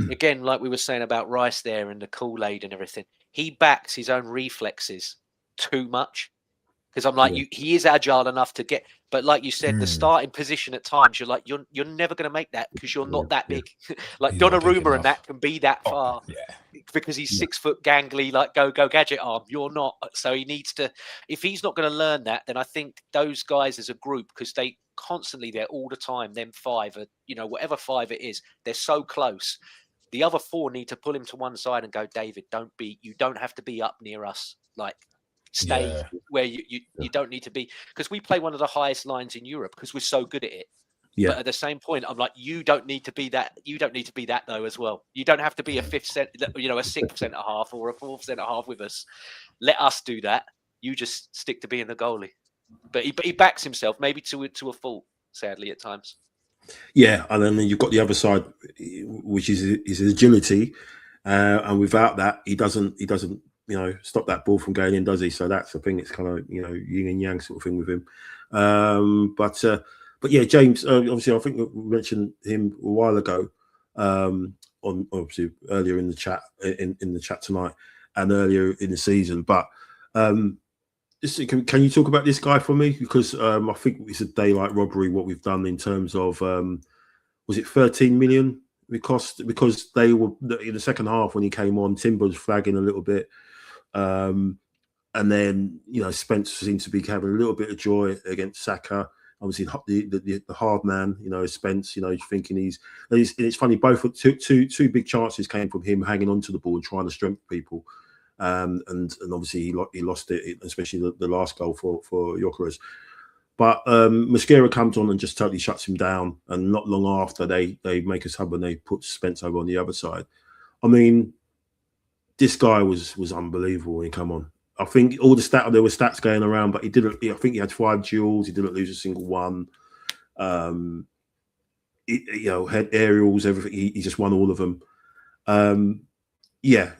again, like we were saying about Rice there and the Kool-Aid and everything, he backs his own reflexes too much. Because I'm like, he is agile enough to get, but like you said, the starting position at times, you're like, you're never going to make that because you're not that big. Like Donnarumma and that can be that far because he's 6 foot gangly, like go gadget arm. You're not. So he needs to, if he's not going to learn that, then I think those guys as a group, because they constantly, they're all the time, them 5 are, you know, whatever 5 it is, they're so close. The other 4 need to pull him to one side and go, David, you don't have to be up near us. Like, stay where you don't need to be, because we play one of the highest lines in Europe because we're so good at it. But at the same point, I'm like, you don't need to be that. You don't need to be that though as well. You don't have to be a 6th centre half or a 4th centre half with us. Let us do that. You just stick to being the goalie. But he backs himself maybe to a fault, sadly at times. Yeah, and then you've got the other side, which is his agility, and without that, he doesn't. You know, stop that ball from going in, does he? So that's the thing. It's kind of, you know, yin and yang sort of thing with him. But yeah, James. Obviously, I think we mentioned him a while ago. On obviously earlier in the chat in the chat tonight and earlier in the season. But can you talk about this guy for me? Because I think it's a daylight robbery what we've done in terms of was it 13 million it cost, because they were in the second half when he came on. Timber was flagging a little bit. And then, you know, Spence seems to be having a little bit of joy against Saka. Obviously, the hard man, you know, Spence, you know, thinking he's it's funny, both two big chances came from him hanging onto the ball and trying to strengthen people. And obviously he lost it, especially the last goal for Gyokeres. But Mosquera comes on and just totally shuts him down. And not long after, they make a sub and they put Spence over on the other side. I mean, this guy was unbelievable when he came on. I think there were stats going around, but he didn't. I think he had 5 duels. He didn't lose a single one. You know, had aerials, everything. He just won all of them. Yeah,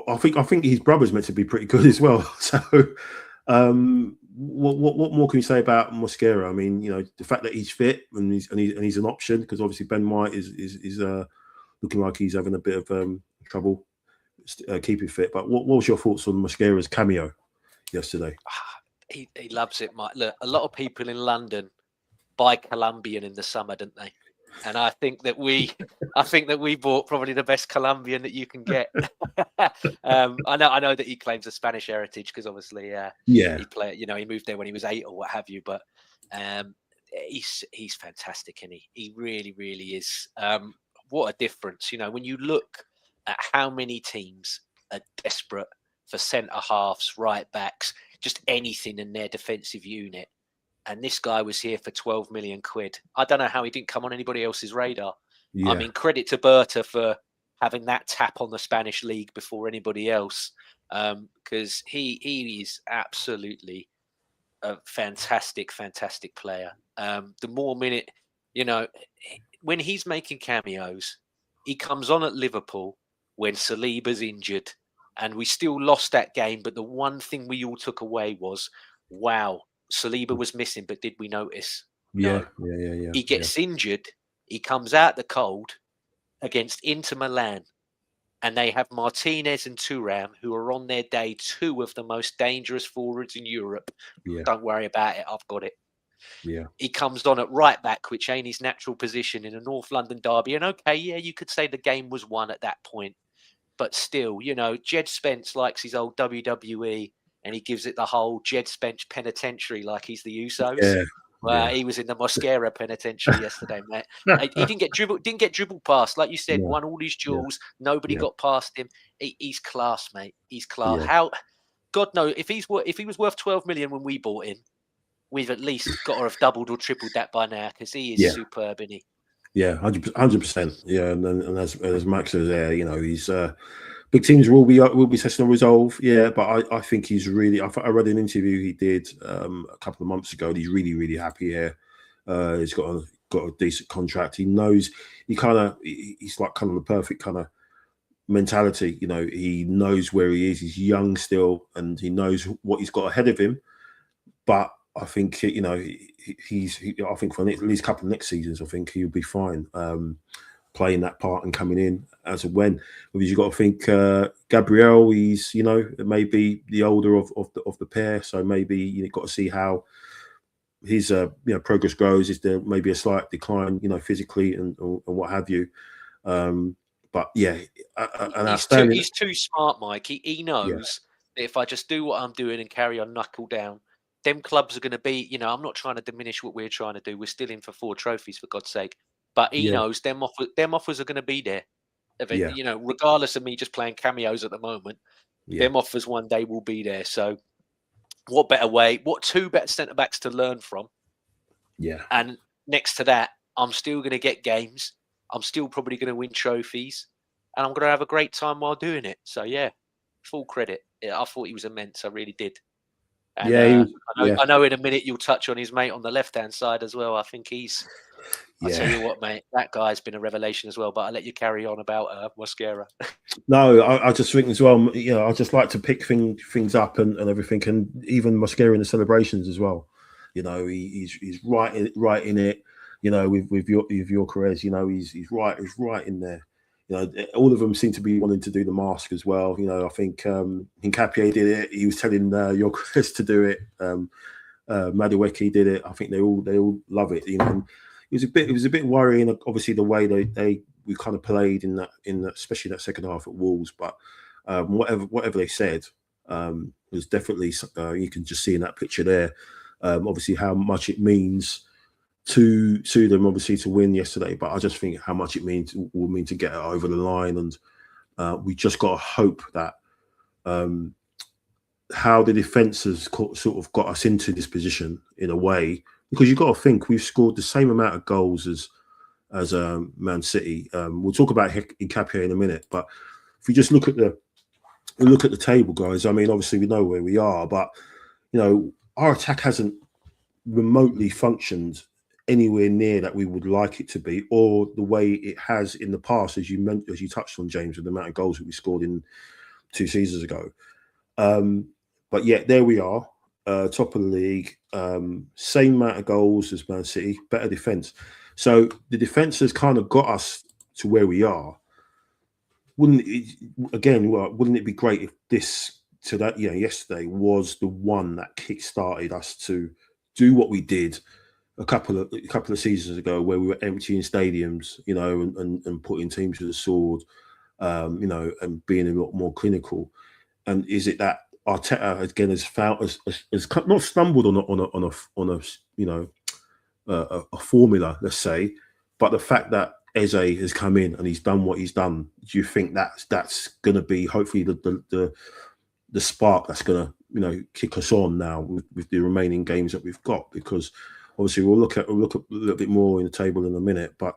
I think his brother's meant to be pretty good as well. So, what more can you say about Mosquera? I mean, you know, the fact that he's fit and he's an option, because obviously Ben White is looking like he's having a bit of trouble keeping fit. But what was your thoughts on Mosquera's cameo yesterday? He loves it, Mike. Look, a lot of people in London buy Colombian in the summer, don't they? And I think that we bought probably the best Colombian that you can get. I know that he claims a Spanish heritage because obviously he played, you know, he moved there when he was 8 or what have you. But He's fantastic, and he really, really is. What a difference, when you look at how many teams are desperate for centre halves, right backs, just anything in their defensive unit. And this guy was here for 12 million quid. I don't know how he didn't come on anybody else's radar. Yeah. I mean, credit to Berta for having that tap on the Spanish league before anybody else, because he is absolutely a fantastic, fantastic player. The more minute, when he's making cameos, he comes on at Liverpool when Saliba's injured, and we still lost that game. But the one thing we all took away was, wow, Saliba was missing, but did we notice? Yeah, No. yeah. He gets injured. He comes out the cold against Inter Milan, and they have Martinez and Thuram, who are on their day, two of the most dangerous forwards in Europe. Yeah. Don't worry about it. I've got it. Yeah. He comes on at right back, which ain't his natural position in a North London derby. And okay, yeah, you could say the game was won at that point. But still, Jed Spence likes his old WWE, and he gives it the whole Jed Spence penitentiary like he's the Usos. Yeah. Well, he was in the Mosquera penitentiary yesterday, mate. He didn't get dribbled past, like you said. No. Won all his duels. Nobody got past him. He's class, mate. He's class. Yeah. How? God knows if he was worth 12 million when we bought him, we've at least got to have doubled or tripled that by now, because he is superb, isn't he? Yeah, 100%. Yeah, and as Max says there, he's big teams will be testing a resolve. Yeah, but I think he's really. I read an interview he did a couple of months ago. And he's really, really happy here. He's got a decent contract. He knows he's like kind of the perfect kind of mentality. He knows where he is. He's young still, and he knows what he's got ahead of him. But I think I think for at least a couple of next seasons, I think he'll be fine playing that part and coming in as and when. Because you've got to think Gabriel, he's maybe the older of the pair, so maybe you've got to see how his progress grows. Is there maybe a slight decline physically and what have you? But yeah, he's too smart, Mike. He knows that if I just do what I'm doing and carry on knuckle down, them clubs are going to be, I'm not trying to diminish what we're trying to do. We're still in for 4 trophies, for God's sake. But he knows them offers are going to be there. Regardless of me just playing cameos at the moment, them offers one day will be there. So what two better centre-backs to learn from? Yeah. And next to that, I'm still going to get games. I'm still probably going to win trophies. And I'm going to have a great time while doing it. So, yeah, full credit. I thought he was immense. I really did. And, I know in a minute you'll touch on his mate on the left-hand side as well. I think I'll tell you what, mate, that guy's been a revelation as well. But I'll let you carry on about Mosquera. No, I just think as well, I just like to pick things up and everything, and even Mosquera in the celebrations as well. He's right in it. With Gyokeres, he's right in there. All of them seem to be wanting to do the mask as well. I think Hincapié did it. He was telling Gyokeres to do it. Madueke did it. I think they all love it. And it was a bit worrying, obviously, the way we kind of played in that especially that second half at Wolves. But whatever they said was definitely you can just see in that picture there. Obviously, how much it means to them, obviously, to win yesterday, but I just think how much it will mean to get it over the line, and we just got to hope that how the defence has sort of got us into this position in a way, because you've got to think we've scored the same amount of goals as Man City. We'll talk about Hincapié in a minute, but if we just look at the table, guys, I mean, obviously we know where we are, but our attack hasn't remotely functioned anywhere near that we would like it to be, or the way it has in the past, as you touched on, James, with the amount of goals that we scored in 2 seasons ago. But yet there we are, top of the league, same amount of goals as Man City, better defence. So the defence has kind of got us to where we are. Wouldn't it be great if yesterday was the one that kick-started us to do what we did a couple of seasons ago, where we were emptying stadiums, and putting teams to the sword, and being a lot more clinical. And is it that Arteta again has found has not stumbled on a you know a formula, let's say, but the fact that Eze has come in and he's done what he's done, do you think that's going to be hopefully the spark that's going to kick us on now with the remaining games that we've got? Because obviously we'll look a little bit more in the table in a minute, but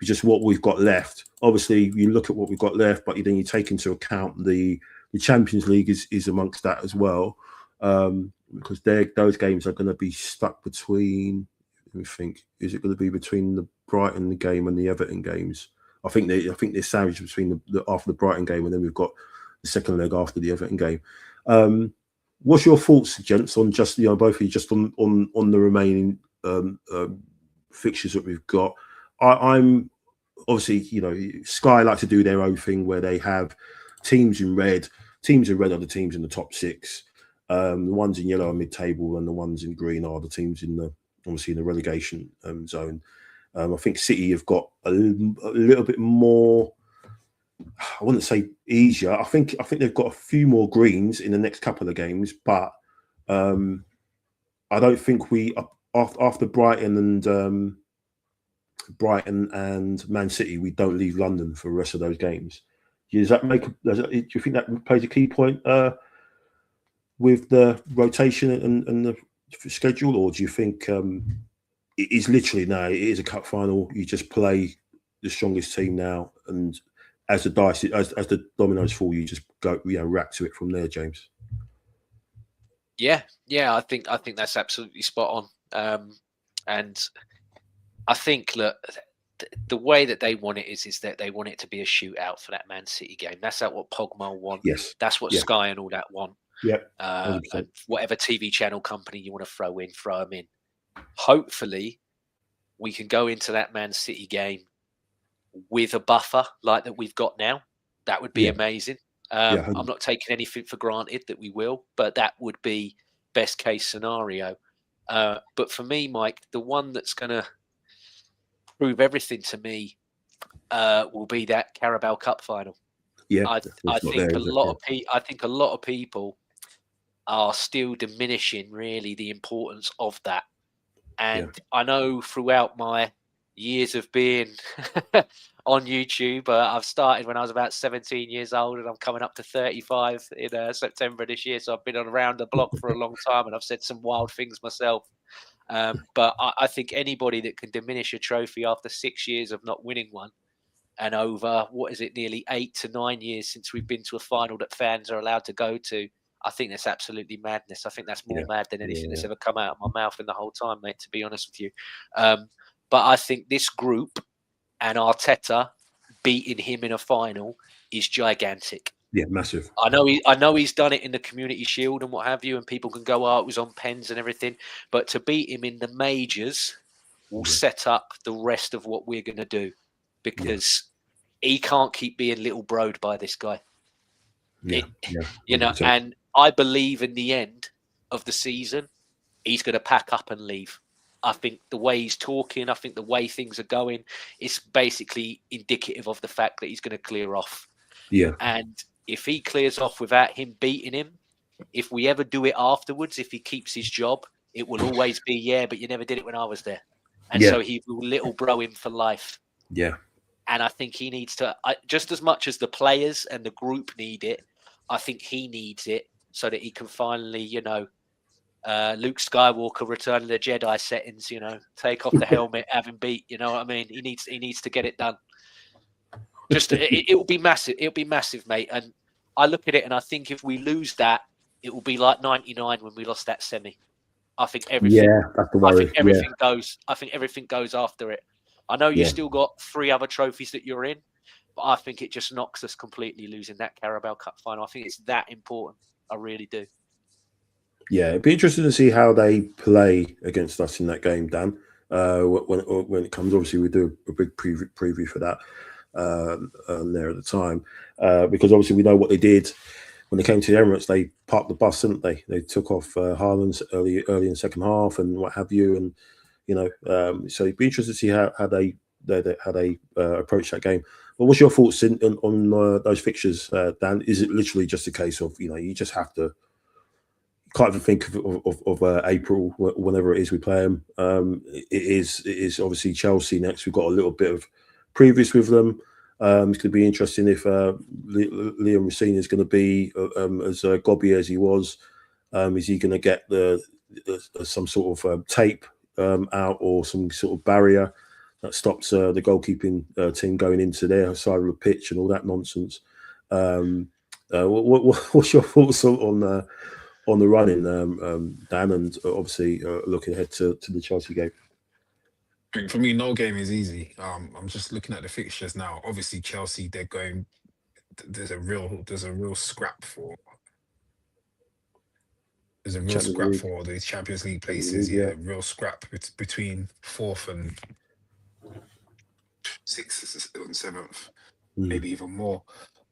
just what we've got left. Obviously, you look at what we've got left, but then you take into account the Champions League is amongst that as well, because those games are going to be stuck between. Let me think. Is it going to be between the Brighton game and the Everton games? I think they're sandwiched between the after the Brighton game, and then we've got the second leg after the Everton game. What's your thoughts, gents, on just both of you, just on the remaining fixtures that we've got? I'm obviously, Sky like to do their own thing where they have teams in red. Teams in red are the teams in the top 6. The ones in yellow are mid-table, and the ones in green are the teams in the relegation zone. I think City have got a little bit more. I wouldn't say easier. I think they've got a few more greens in the next couple of games, but I don't think we after Brighton and Man City, we don't leave London for the rest of those games. Do you think that plays a key point with the rotation and the schedule, or do you think it is literally now? It is a cup final. You just play the strongest team now, and as the dice, as the dominoes fall, you just go rack to it from there, James. Yeah, I think that's absolutely spot on, and I think the way that they want it is that they want it to be a shootout for that Man City game. That's what PGMOL want. Yes, that's what Sky and all that want. Yeah, and whatever TV channel company you want to throw them in. Hopefully, we can go into that Man City game with a buffer like that we've got now. That would be amazing. I'm not taking anything for granted that we will, but that would be best case scenario. But for me, Mike, the one that's going to prove everything to me will be that Carabao Cup final. Yeah, I think a lot of people are still diminishing really the importance of that. And I know throughout my years of being on YouTube, I've started when I was about 17 years old, and I'm coming up to 35 in September this year. So I've been around the block for a long time, and I've said some wild things myself. But I think anybody that can diminish a trophy after 6 years of not winning one, and over, nearly 8 to 9 years since we've been to a final that fans are allowed to go to, I think that's absolutely madness. I think that's more mad than anything that's ever come out of my mouth in the whole time, mate, to be honest with you. But I think this group and Arteta beating him in a final is gigantic. Yeah, massive. I know he's done it in the Community Shield and what have you, and people can go, it was on pens and everything. But to beat him in the majors will set up the rest of what we're going to do, because he can't keep being little broed by this guy. And I believe in the end of the season, he's going to pack up and leave. I think the way he's talking, I think the way things are going, is basically indicative of the fact that he's going to clear off. Yeah. And if he clears off without him beating him, if we ever do it afterwards, if he keeps his job, it will always be, but you never did it when I was there. And so he will little bro him for life. Yeah. And I think he needs to, just as much as the players and the group need it, I think he needs it so that he can finally, Luke Skywalker, Return of the Jedi settings, take off the helmet, have him beat, you know what I mean? He needs to get it done. Just it will be massive. It'll be massive, mate. And I look at it and I think if we lose that, it will be like '99 when we lost that semi. I think everything. Yeah, that's the worry. I think everything goes. I think everything goes after it. I know you've still got 3 other trophies that you're in, but I think it just knocks us completely losing that Carabao Cup final. I think it's that important. I really do. Yeah, it'd be interesting to see how they play against us in that game, Dan. When it comes, obviously we do a big preview for that there at the time, because obviously we know what they did when they came to the Emirates. They parked the bus, didn't they? They took off Haaland early in the second half and what have you, and so it'd be interesting to see how they approach that game. But what's your thoughts on those fixtures, Dan? Is it literally just a case of you just have to can't even think of April, whenever it is we play them. It is obviously Chelsea next. We've got a little bit of previous with them. It's going to be interesting if Liam Racine is going to be as gobby as he was. Is he going to get some sort of tape out, or some sort of barrier that stops the goalkeeping team going into their side of the pitch and all that nonsense? What's your thoughts on the running, Dan, and obviously looking ahead to the Chelsea game? For me, no game is easy. I'm just looking at the fixtures now. Obviously, Chelsea, they're going. There's a real scrap for. There's a real scrap for the Champions League places. Yeah, real scrap between 4th and 6th and 7th, maybe even more.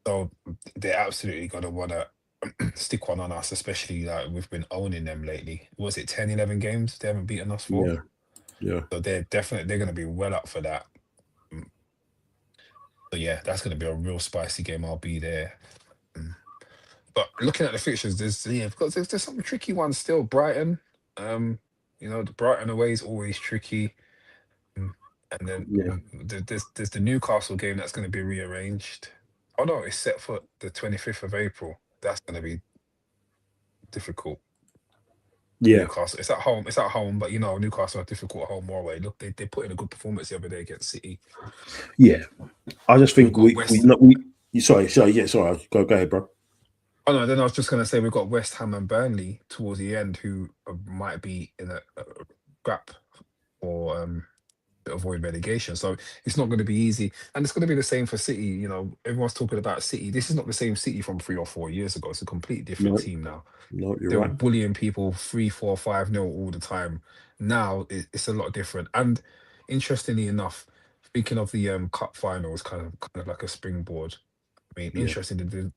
So they're absolutely gonna want to stick one on us, especially like we've been owning them lately. Was it 10, 11 games they haven't beaten us for? Yeah. So they're going to be well up for that. So yeah, that's going to be a real spicy game. I'll be there. But looking at the fixtures, there's some tricky ones still. Brighton, the Brighton away is always tricky. And then there's the Newcastle game that's going to be rearranged. Oh no, it's set for the 25th of April. That's going to be difficult. Yeah, Newcastle. It's at home, but Newcastle are difficult at home or away. Look, they put in a good performance the other day against City. Yeah, I just think sorry. Go ahead, bro. Oh no, then I was just going to say we've got West Ham and Burnley towards the end, who might be in a scrap or to avoid relegation. So it's not going to be easy, and it's going to be the same for City. Everyone's talking about City. This is not the same City from 3 or 4 years ago. It's a completely different team now. No, you're They were right. bullying people 3, 4, 5-0 all the time. Now it's a lot different. And interestingly enough, speaking of the cup finals, kind of like a springboard. I mean, interesting that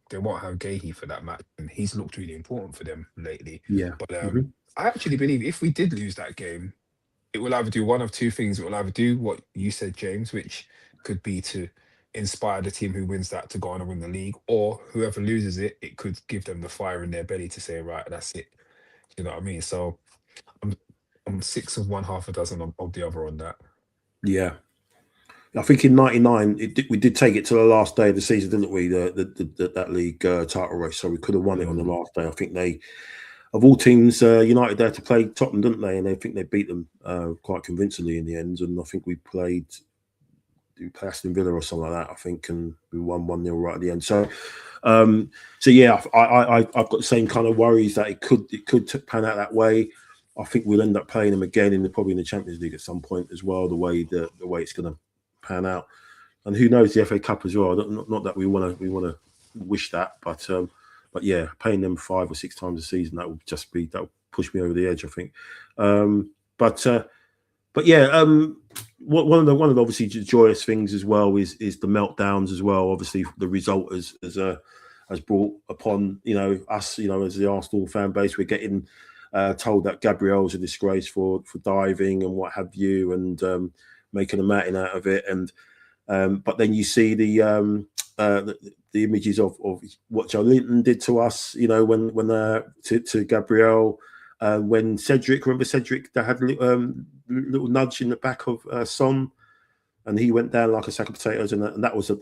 they won't have Gahey for that match, and he's looked really important for them lately. Yeah, But I actually believe if we did lose that game, it will either do one of two things. It will either do what you said, James, which could be to inspire the team who wins that to go on and win the league, or whoever loses it, it could give them the fire in their belly to say, right, that's it. You know what I mean? So I'm 6 of one, half a dozen of the other on that. Yeah. I think in '99 we did take it to the last day of the season, didn't we? That league title race, so we could have won it on the last day. I think they, of all teams, United there to play Tottenham, didn't they? And I think they beat them quite convincingly in the end. And I think we played Aston Villa or something like that, I think, and we won 1-0 right at the end. So yeah, I've got the same kind of worries that it could pan out that way. I think we'll end up playing them again probably in the Champions League at some point as well. The way it's going to pan out, and who knows, the FA Cup as well. Not that we want to wish that, but yeah, paying them 5 or 6 times a season, that will push me over the edge, I think. But yeah, one of the obviously joyous things as well is the meltdowns as well. Obviously, the result has brought upon us, as the Arsenal fan base. We're getting told that Gabriel's a disgrace for diving and what have you, and making a matting out of it. And but then you see the images of what Joe Linton did to us, when to Gabriel, when Cedric, remember Cedric, that had a little nudge in the back of Son, and he went down like a sack of potatoes, and that was a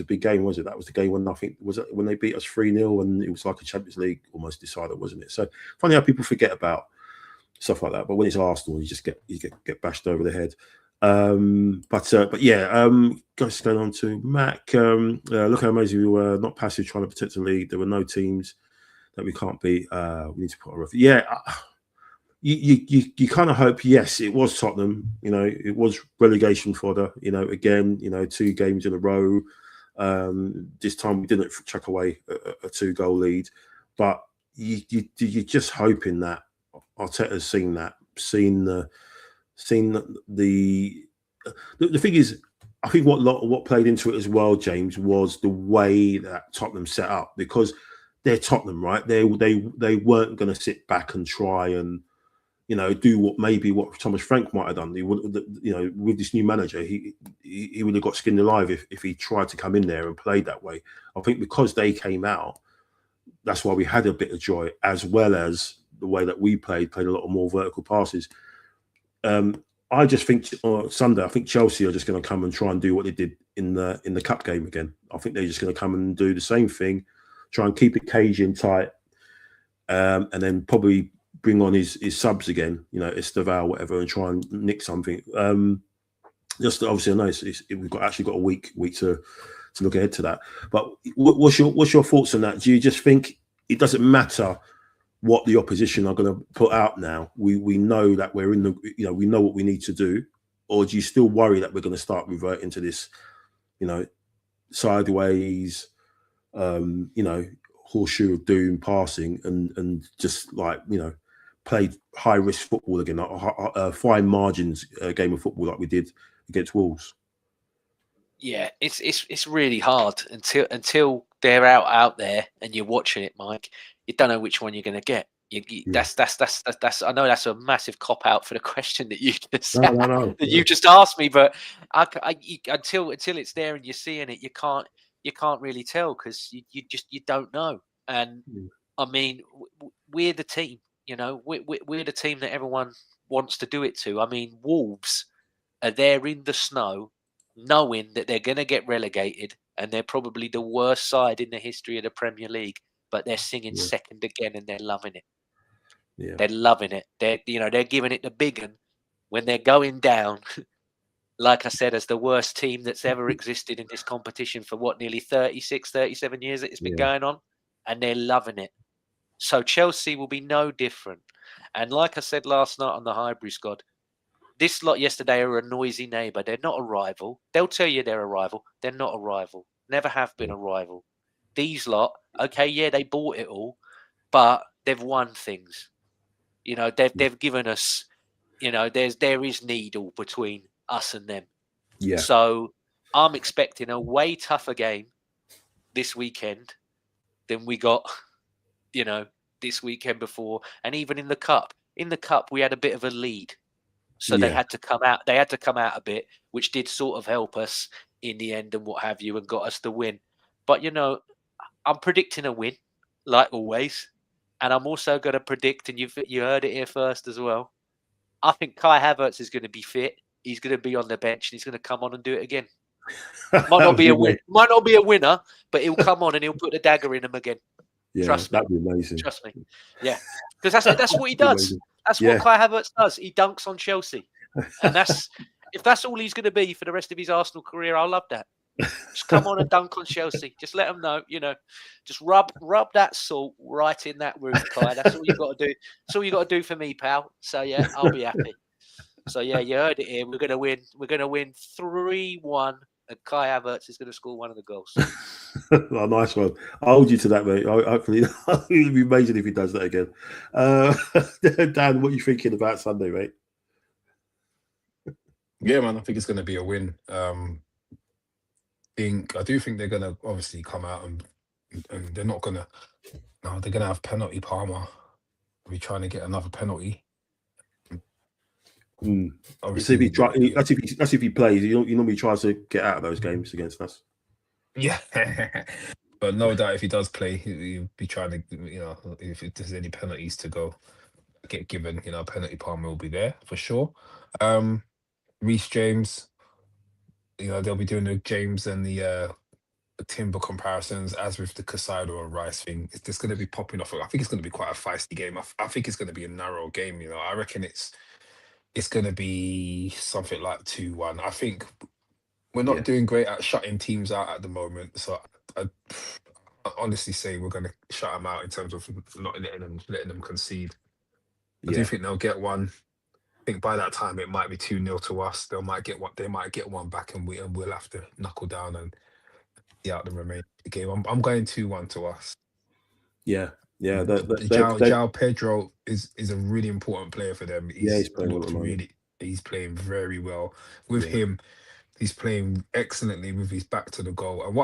big game, was it? That was the game when I think when they beat us 3-0, and it was like a Champions League almost decided, wasn't it? So funny how people forget about stuff like that, but when it's Arsenal, you get bashed over the head. But yeah, going on to Mac. Look how amazing we were, not passive, trying to protect the lead. There were no teams that we can't beat. We need to put a ref. Yeah, you kind of hope. Yes, it was Tottenham. It was relegation fodder. Again, 2 games in a row. This time we didn't chuck away a 2-goal lead, but you're just hoping that Arteta's seen the thing is, I think what played into it as well, James, was the way that Tottenham set up, because they're Tottenham, right? They weren't going to sit back and try and do what Thomas Frank might have done. He would, with this new manager, he would have got skinned alive if he tried to come in there and played that way. I think because they came out, that's why we had a bit of joy, as well as the way that we played a lot of more vertical passes. I just think on Sunday, I think Chelsea are just going to come and try and do what they did in the cup game again. I think they're just going to come and do the same thing, try and keep it cagey and tight, and then probably bring on his subs again, Esteval, whatever, and try and nick something. Just obviously, I know we've actually got a week to look ahead to that. But what's your thoughts on that? Do you just think it doesn't matter what the opposition are going to put out now? We know that we're in the, we know what we need to do, or do you still worry that we're going to start reverting to this, sideways, horseshoe of doom passing and just play high risk football again, fine margins game of football like we did against Wolves? Yeah, it's really hard until they're out there and you're watching it, Mike. You don't know which one you're going to get. That's I know that's a massive cop out for the question that you just you just asked me, but until it's there and you're seeing it, you can't really tell, because you don't know. And I mean, we're the team, we're the team that everyone wants to do it to. I mean, Wolves are there in the snow, knowing that they're going to get relegated, and they're probably the worst side in the history of the Premier League, but they're singing second again, and they're loving it. Yeah. They're loving it. They're giving it the big one when they're going down. Like I said, as the worst team that's ever existed in this competition for nearly 36, 37 years that it's been going on, and they're loving it. So Chelsea will be no different. And like I said last night on the Highbury Squad, this lot yesterday are a noisy neighbour. They're not a rival. They'll tell you they're a rival. They're not a rival. Never have been a rival. These lot, okay, they bought it all, but they've won things. They've given us, there is needle between us and them. Yeah. So I'm expecting a way tougher game this weekend than we got, this weekend before. And even in the cup. In the cup, we had a bit of a lead. So they had to come out. They had to come out a bit, which did sort of help us in the end and what have you, and got us the win. But I'm predicting a win, like always, and I'm also going to predict, and you heard it here first as well. I think Kai Havertz is going to be fit. He's going to be on the bench, and he's going to come on and do it again. Might not be a win. Might not be a winner, but he'll come on and he'll put the dagger in him again. Yeah, Trust me. That'd be amazing. Trust me. Yeah, because that's what he does. That's what Kai Havertz does. He dunks on Chelsea. And if that's all he's going to be for the rest of his Arsenal career, I love that. Just come on and dunk on Chelsea. Just let them know, just rub that salt right in that wound, Kai. That's all you got to do. That's all you got to do for me, pal. So, I'll be happy. So, you heard it here. We're going to win. We're going to win 3-1, and Kai Havertz is going to score one of the goals. Oh, nice one. I'll hold you to that, mate. Hopefully, it'll be amazing if he does that again. Dan, what are you thinking about Sunday, mate? Yeah, man, I think it's going to be a win. I do think they're going to obviously come out and they're not going to. No, they're going to have penalty. Palmer be trying to get another penalty. Obviously, that's if he plays. He normally tries to get out of those games against us. Yeah, but no doubt if he does play, he'll be trying to, if there's any penalties to get given, penalty Palmer will be there for sure. Reece James, they'll be doing the James and the Timber comparisons, as with the Casado or Rice thing. It's just going to be popping off. I think it's going to be quite a feisty game. I think it's going to be a narrow game. I reckon it's going to be something like 2-1. I think we're not doing great at shutting teams out at the moment. So I honestly say we're going to shut them out in terms of not letting them concede. I do think they'll get one. I think by that time it might be 2-0 to us. They might get one back, and we'll have to knuckle down and see out the remaining game. I'm going 2-1 to us. Yeah. João Pedro is a really important player for them. He's playing he's playing very well. With him, he's playing excellently with his back to the goal. And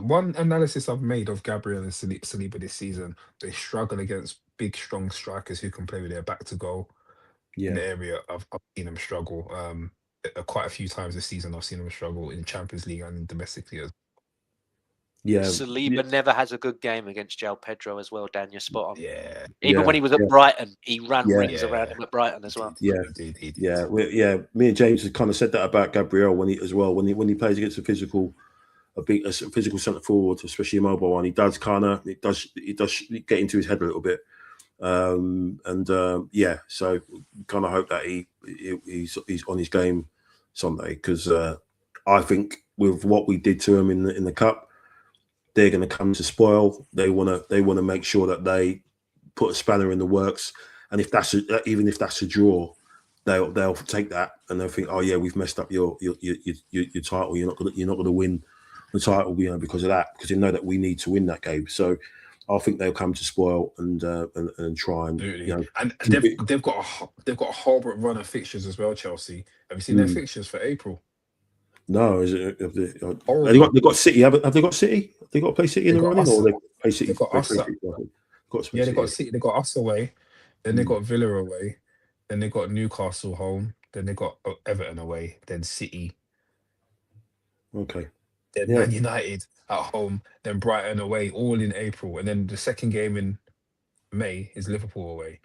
one analysis I've made of Gabriel and Saliba this season, they struggle against big, strong strikers who can play with their back to goal. In the area, I've seen them struggle. Quite a few times this season, I've seen them struggle in Champions League and domestically. Yeah, Saliba never has a good game against João Pedro as well, Dan. You're spot on. Yeah, Even when he was at Brighton, he ran rings around him at Brighton as well. Yeah, me and James have kind of said that about Gabriel when he plays against a physical centre forward, especially a mobile one. He does get into his head a little bit, so kind of hope that he's on his game Sunday, because I think with what we did to him in the cup, they're going to come to spoil. They want to make sure that they put a spanner in the works, and even if that's a draw, they'll take that and they'll think, oh yeah, we've messed up your title. You're not gonna win the title, because of that, because they know that we need to win that game. So I think they'll come to spoil and try and and they've got a horrible run of fixtures as well. Chelsea, have you seen their fixtures for April? No, is it? Have they got City? Have they got City? Have they got to play City in the running, or they play City? They've got us. They got City. They got us away. Then they got Villa away. Then they got Newcastle home. Then they got Everton away. Then City. Okay. Then Man United at home. Then Brighton away. All in April. And then the second game in May is Liverpool away.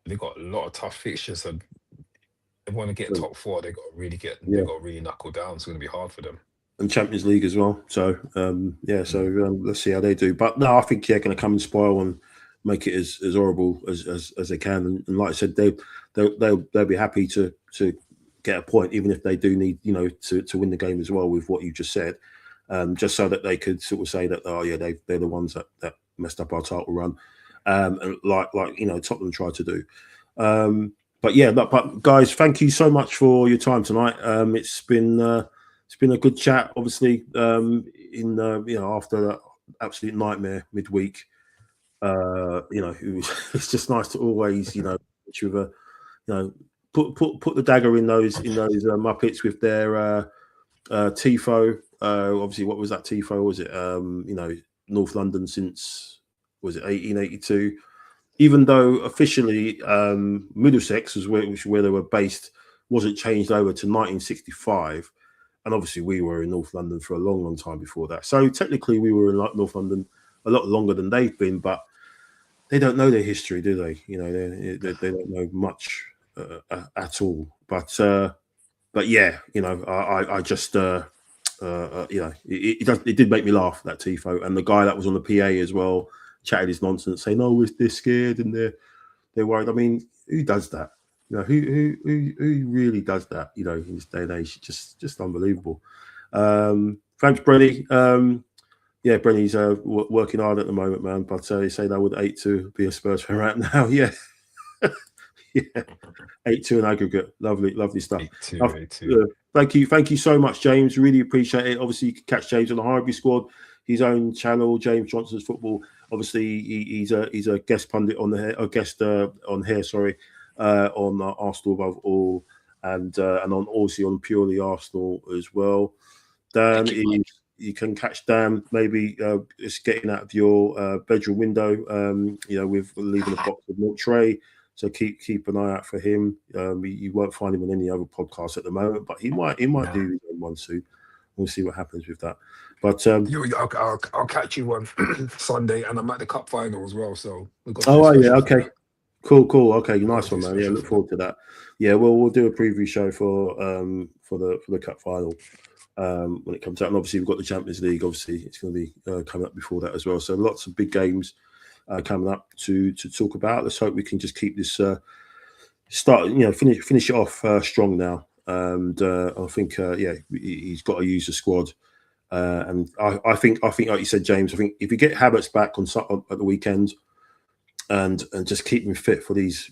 They got a lot of tough fixtures, and they want to get top four. They got to really knuckle down. It's going to be hard for them. And Champions League as well. So let's see how they do. But no, I think they're going to come and spoil and make it as horrible as they can. And like I said, they'll be happy to get a point, even if they do need to win the game as well, with what you just said, just so that they could sort of say that they're the ones that messed up our title run, and like Tottenham tried to do. But guys, thank you so much for your time tonight. It's been a good chat, obviously. After that absolute nightmare midweek, it's just nice to always put the dagger in those Muppets with their tifo. Obviously, what was that tifo? Was it North London since 1882? Even though officially Middlesex was where they were based, wasn't changed over to 1965, and obviously we were in North London for a long time before that. So technically we were in North London a lot longer than they've been, but they don't know their history, do they? They don't know much at all. But yeah, I just it did make me laugh, that tifo, and the guy that was on the PA as well chatted his nonsense, saying, "Oh, they're scared and they're worried." I mean, who does that? Who really does that? In this day and age, just unbelievable. Thanks, Brenny. Brenny's working hard at the moment, man. But you say that would 8-2 be a Spurs fan right now? Yeah, 8-2 in aggregate. Lovely stuff. 8-2. Thank you so much, James. Really appreciate it. Obviously, you can catch James on the Highbury Squad, his own channel, James Johnson's Football. Obviously, he's a guest pundit on on here. Sorry, on Arsenal Above All, and on Purely Arsenal as well. Dan, you can catch Dan maybe just getting out of your bedroom window, with leaving a box of milk tray. So keep an eye out for him. You won't find him on any other podcast at the moment, but he might do his own one soon. We'll see what happens with that. But I'll catch you one Sunday, and I'm at the cup final as well. So we've got. Okay, cool. Okay, nice one, man. Yeah, look forward to that. Yeah, we'll do a preview show for the cup final when it comes out, and obviously we've got the Champions League. Obviously, it's going to be coming up before that as well. So lots of big games coming up to talk about. Let's hope we can just keep this finish it off strong now. And I think he's got to use the squad. And I think like you said, James, I think if you get Havertz back on at the weekend and just keep him fit for these,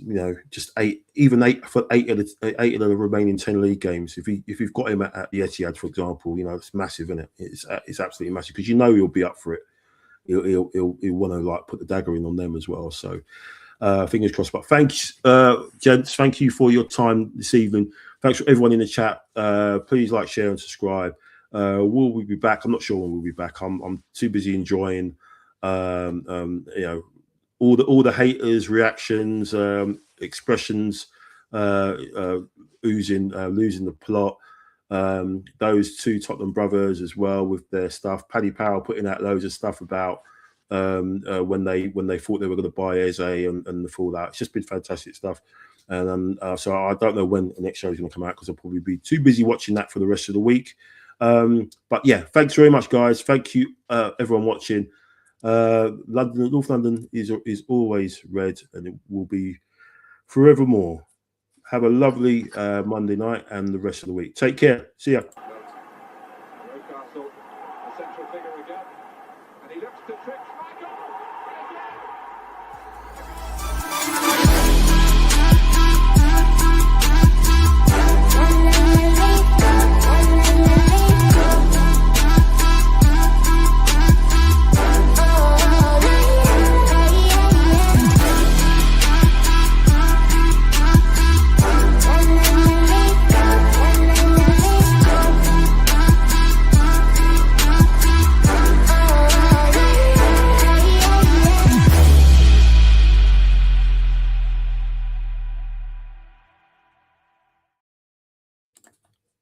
just eight of the remaining 10 league games. If you've got him at the Etihad, for example, it's massive, isn't it? It's absolutely massive, because he'll be up for it. He'll want to put the dagger in on them as well. So fingers crossed. But thanks, gents. Thank you for your time this evening. Thanks for everyone in the chat. Please like, share, and subscribe. Will we be back? I'm not sure when we'll be back. I'm too busy enjoying all the haters, reactions, expressions, losing the plot, Those two Tottenham brothers as well with their stuff. Paddy Powell putting out loads of stuff about when they thought they were going to buy Eze and the fallout. It's just been fantastic stuff. And so I don't know when the next show is going to come out because I'll probably be too busy watching that for the rest of the week. But yeah, thanks very much, guys. Thank you, everyone watching. North London is always red, and it will be forevermore. Have a lovely Monday night and the rest of the week. Take care. See ya. Newcastle, the central figure again, and he looks to trick.